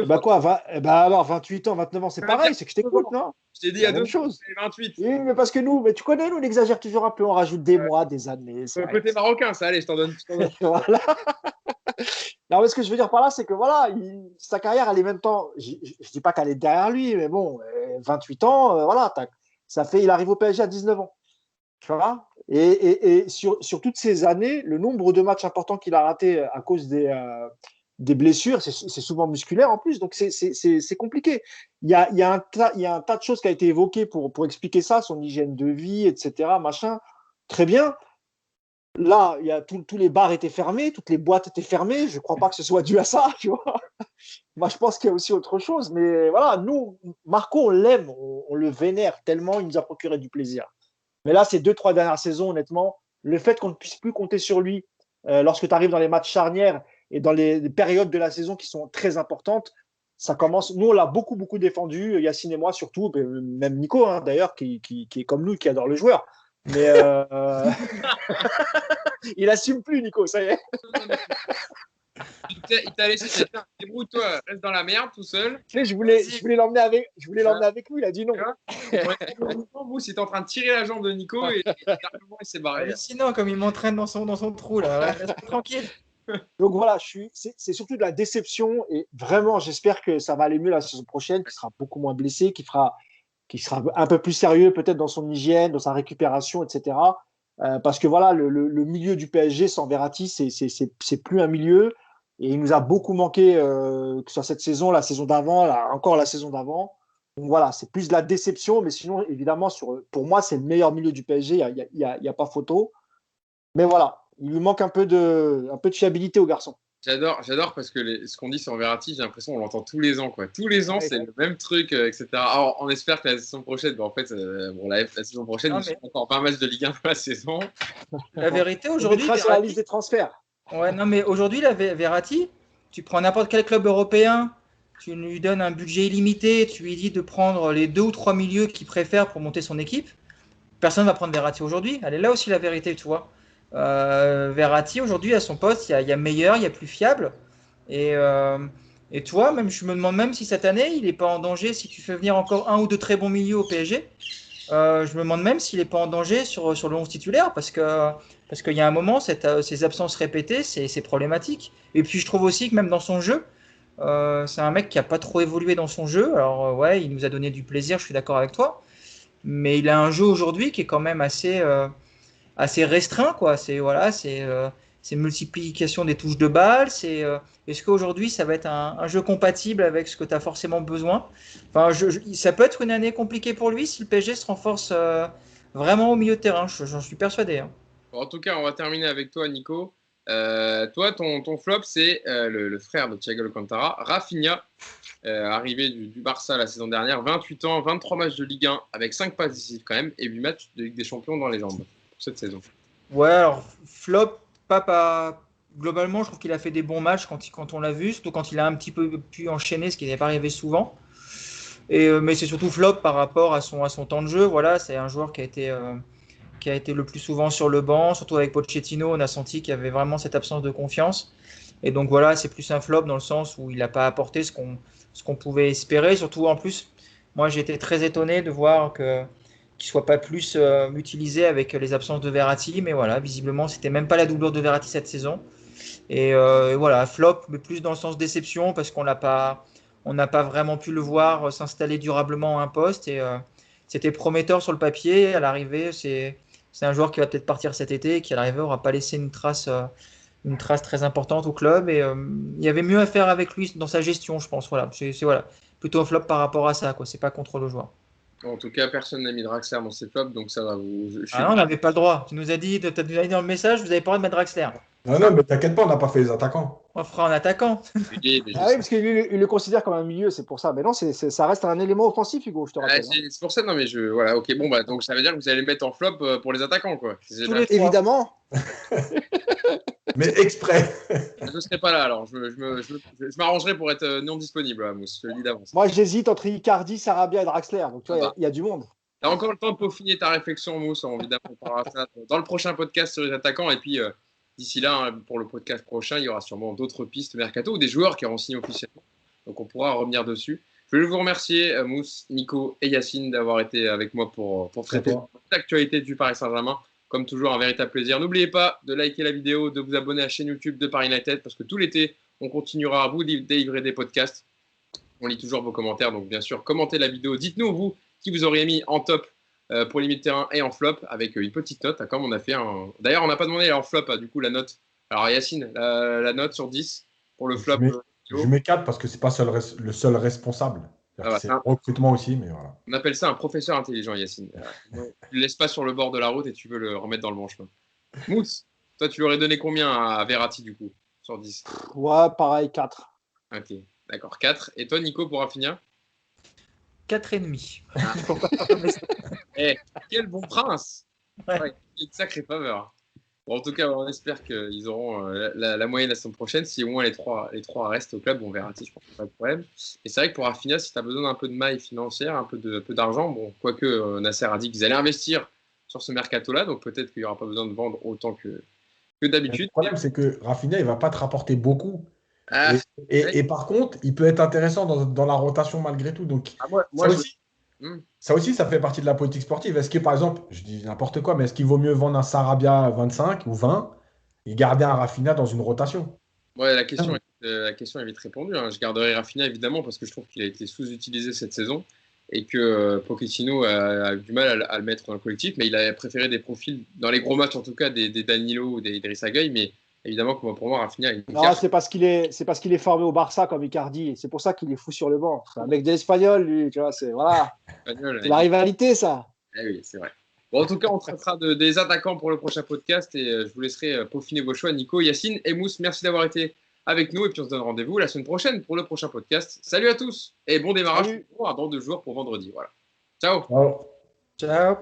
Bah quoi, alors 28 ans, 29 ans, c'est pareil, c'est que je t'écoute, non? Je t'ai dit il y a 2 choses. secondes qu'il avait 28. Oui, mais parce que mais tu connais, nous, on exagère toujours un peu, on rajoute des mois, des années. Côté marocain, ça, allez, je t'en donne. Voilà. Non, mais ce que je veux dire par là, c'est que voilà, sa carrière, elle est même temps. Je dis pas qu'elle est derrière lui, mais bon, 28 ans, voilà, il arrive au PSG à 19 ans. Tu vois? Et sur toutes ces années, le nombre de matchs importants qu'il a ratés à cause des blessures, c'est souvent musculaire en plus, donc c'est compliqué. Il y a un tas de choses qui a été évoquées pour expliquer ça, son hygiène de vie, etc. Machin. Très bien. Là, tous les bars étaient fermés, toutes les boîtes étaient fermées. Je ne crois pas que ce soit dû à ça, tu vois. Moi, je pense qu'il y a aussi autre chose. Mais voilà, nous, Marco, on l'aime, on le vénère tellement, il nous a procuré du plaisir. Mais là, ces 2-3 dernières saisons, honnêtement, le fait qu'on ne puisse plus compter sur lui lorsque tu arrives dans les matchs charnières et dans les périodes de la saison qui sont très importantes, ça commence. Nous, on l'a beaucoup, beaucoup défendu, Yacine et moi surtout, même Nico, hein, d'ailleurs, qui est comme nous, qui adore le joueur. Mais il assume plus, Nico, ça y est. Il t'a laissé dire, débrouille-toi, reste dans la merde tout seul. Tu sais, je voulais l'emmener avec nous, il a dit non. Vous, c'était en train de tirer la jambe de Nico et il s'est barré. Sinon, comme il m'entraîne dans son trou, là, reste tranquille. Donc voilà, c'est surtout de la déception et vraiment, j'espère que ça va aller mieux la saison prochaine, qu'il sera beaucoup moins blessé, qu'il sera un peu plus sérieux peut-être dans son hygiène, dans sa récupération, etc. Parce que voilà, le milieu du PSG sans Verratti, c'est plus un milieu. Et il nous a beaucoup manqué, que ce soit cette saison, la saison d'avant, encore la saison d'avant. Donc voilà, c'est plus de la déception, mais sinon, évidemment, pour moi, c'est le meilleur milieu du PSG, il y a pas photo. Mais voilà, il lui manque un peu de fiabilité au garçon. J'adore parce que ce qu'on dit sur Verratti, j'ai l'impression qu'on l'entend tous les ans. Quoi. Tous les ans, c'est le même truc, etc. Alors, on espère que la saison prochaine, en fait, la saison prochaine, il y a encore pas un match de Ligue 1 dans la saison. La vérité, aujourd'hui. On sur la liste des transferts. Ouais, non, mais aujourd'hui, Verratti, tu prends n'importe quel club européen, tu lui donnes un budget illimité, tu lui dis de prendre les 2 ou 3 milieux qu'il préfère pour monter son équipe. Personne ne va prendre Verratti aujourd'hui. Elle est là aussi la vérité, tu vois. Verratti, aujourd'hui, à son poste, il y a meilleur, il y a plus fiable. Et toi, même, je me demande même si cette année, il n'est pas en danger si tu fais venir encore 1 ou 2 très bons milieux au PSG. Je me demande même s'il n'est pas en danger sur le 11 titulaire parce qu'il y a un moment, ces absences répétées, c'est problématique. Et puis je trouve aussi que même dans son jeu, c'est un mec qui n'a pas trop évolué dans son jeu. Alors ouais, il nous a donné du plaisir, je suis d'accord avec toi. Mais il a un jeu aujourd'hui qui est quand même assez restreint, quoi. C'est multiplication des touches de balle. Est-ce qu'aujourd'hui, ça va être un jeu compatible avec ce que tu as forcément besoin? Enfin, ça peut être une année compliquée pour lui si le PSG se renforce vraiment au milieu de terrain. J'en suis persuadé. Hein. Bon, en tout cas, on va terminer avec toi, Nico. Toi, ton flop, c'est le frère de Thiago Alcantara, Rafinha, arrivé du Barça la saison dernière, 28 ans, 23 matchs de Ligue 1 avec 5 passes décisives quand même et 8 matchs de Ligue des Champions dans les jambes pour cette saison. Ouais, alors flop, pas globalement, je trouve qu'il a fait des bons matchs quand on l'a vu, surtout quand il a un petit peu pu enchaîner, ce qui n'est pas arrivé souvent. Mais c'est surtout flop par rapport à son temps de jeu. Voilà, c'est un joueur qui a été le plus souvent sur le banc, surtout avec Pochettino, on a senti qu'il y avait vraiment cette absence de confiance. Et donc voilà, c'est plus un flop dans le sens où il n'a pas apporté ce qu'on pouvait espérer. Surtout en plus, Moi, j'ai été très étonné de voir qu'il ne soit pas plus utilisé avec les absences de Verratti. Mais voilà, visiblement, c'était même pas la doublure de Verratti cette saison. Et voilà, flop, mais plus dans le sens déception parce on n'a pas vraiment pu le voir s'installer durablement à un poste. Et c'était prometteur sur le papier. À l'arrivée, c'est un joueur qui va peut-être partir cet été et qui à l'arrivée n'aura pas laissé une trace très importante au club. Et il y avait mieux à faire avec lui dans sa gestion, je pense. Voilà, voilà, plutôt un flop par rapport à ça, quoi. C'est pas contre le joueur. En tout cas, personne n'a mis Draxler dans ses flops, donc ça va. Ah non, on n'avait pas le droit. Tu nous as dit dans le message, vous n'avez pas le droit de mettre Draxler. Non, mais t'inquiète pas, on n'a pas fait les attaquants. On fera un attaquant. Ah oui, parce qu'il le considère comme un milieu, c'est pour ça. Mais non, ça reste un élément offensif, Hugo, je te rappelle. C'est pour ça, non, mais voilà, ok, bon, bah, donc ça veut dire que vous allez le mettre en flop pour les attaquants, quoi. Tous les trois. Évidemment. Mais exprès. Je ne serai pas là, alors je m'arrangerai pour être non disponible, Mousse, je le dis d'avance. Moi, j'hésite entre Icardi, Sarabia et Draxler. Donc, tu vois, il y a du monde. Tu as encore le temps de peaufiner ta réflexion, Mousse, évidemment, on parlera de ça dans le prochain podcast sur les attaquants. Et puis, d'ici là, pour le podcast prochain, il y aura sûrement d'autres pistes mercato ou des joueurs qui auront signé officiellement. Donc, on pourra revenir dessus. Je vais vous remercier, Mousse, Nico et Yacine, d'avoir été avec moi pour traiter l'actualité du Paris Saint-Germain. Comme toujours, un véritable plaisir. N'oubliez pas de liker la vidéo, de vous abonner à la chaîne YouTube de Paris United parce que tout l'été, on continuera à vous délivrer des podcasts. On lit toujours vos commentaires, donc bien sûr, commentez la vidéo. Dites-nous, vous, qui vous auriez mis en top pour les mi-terrain et en flop avec une petite note, comme on a fait un... D'ailleurs, on n'a pas demandé en flop, du coup, la note. Alors, Yacine, la note sur 10 pour le flop. Je mets 4 parce que c'est pas le seul responsable. C'est un recrutement aussi, mais voilà. On appelle ça un professeur intelligent, Yacine. Tu ne le laisses pas sur le bord de la route et tu veux le remettre dans le bon chemin. Mousse, toi, tu lui aurais donné combien à Verratti, du coup, sur 10? Ouais, pareil, 4. Ok, d'accord, 4. Et toi, Nico, pour finir? 4,5. Quel bon prince! Ouais. Une sacrée faveur. Bon, en tout cas, on espère qu'ils auront la moyenne la semaine prochaine. Si au moins les trois restent au club, on verra. Je pense qu'il n'y a pas de problème. Et c'est vrai que pour Rafinha, si tu as besoin d'un peu de maille financière, un peu d'argent, bon, quoique Nasser a dit qu'ils allaient investir sur ce mercato-là, donc peut-être qu'il n'y aura pas besoin de vendre autant que d'habitude. Le problème, c'est que Rafinha, il ne va pas te rapporter beaucoup. Ah, et par contre, il peut être intéressant dans la rotation malgré tout. Donc, ça aussi, ça fait partie de la politique sportive. Est-ce que, par exemple, je dis n'importe quoi, mais est-ce qu'il vaut mieux vendre un Sarabia à 25 ou 20 et garder un Rafinha dans une rotation? Ouais, la question est vite répondue. Je garderai Rafinha, évidemment, parce que je trouve qu'il a été sous-utilisé cette saison et que Pochettino a eu du mal à le mettre dans le collectif, mais il a préféré des profils, dans les gros matchs en tout cas, des Danilo ou des Idrissa Gueye, mais évidemment, pour moi, Rafinha, c'est parce qu'il est formé au Barça comme Icardi. C'est pour ça qu'il est fou sur le banc. C'est un mec d'Espagnol, lui. Tu vois, c'est la rivalité, ça. Eh oui, c'est vrai. Bon, en tout cas, on traitera des attaquants pour le prochain podcast et je vous laisserai peaufiner vos choix. Nico, Yacine et Mousse, merci d'avoir été avec nous et puis on se donne rendez-vous la semaine prochaine pour le prochain podcast. Salut à tous et bon démarrage dans 2 jours pour vendredi. Voilà. Ciao. Ciao.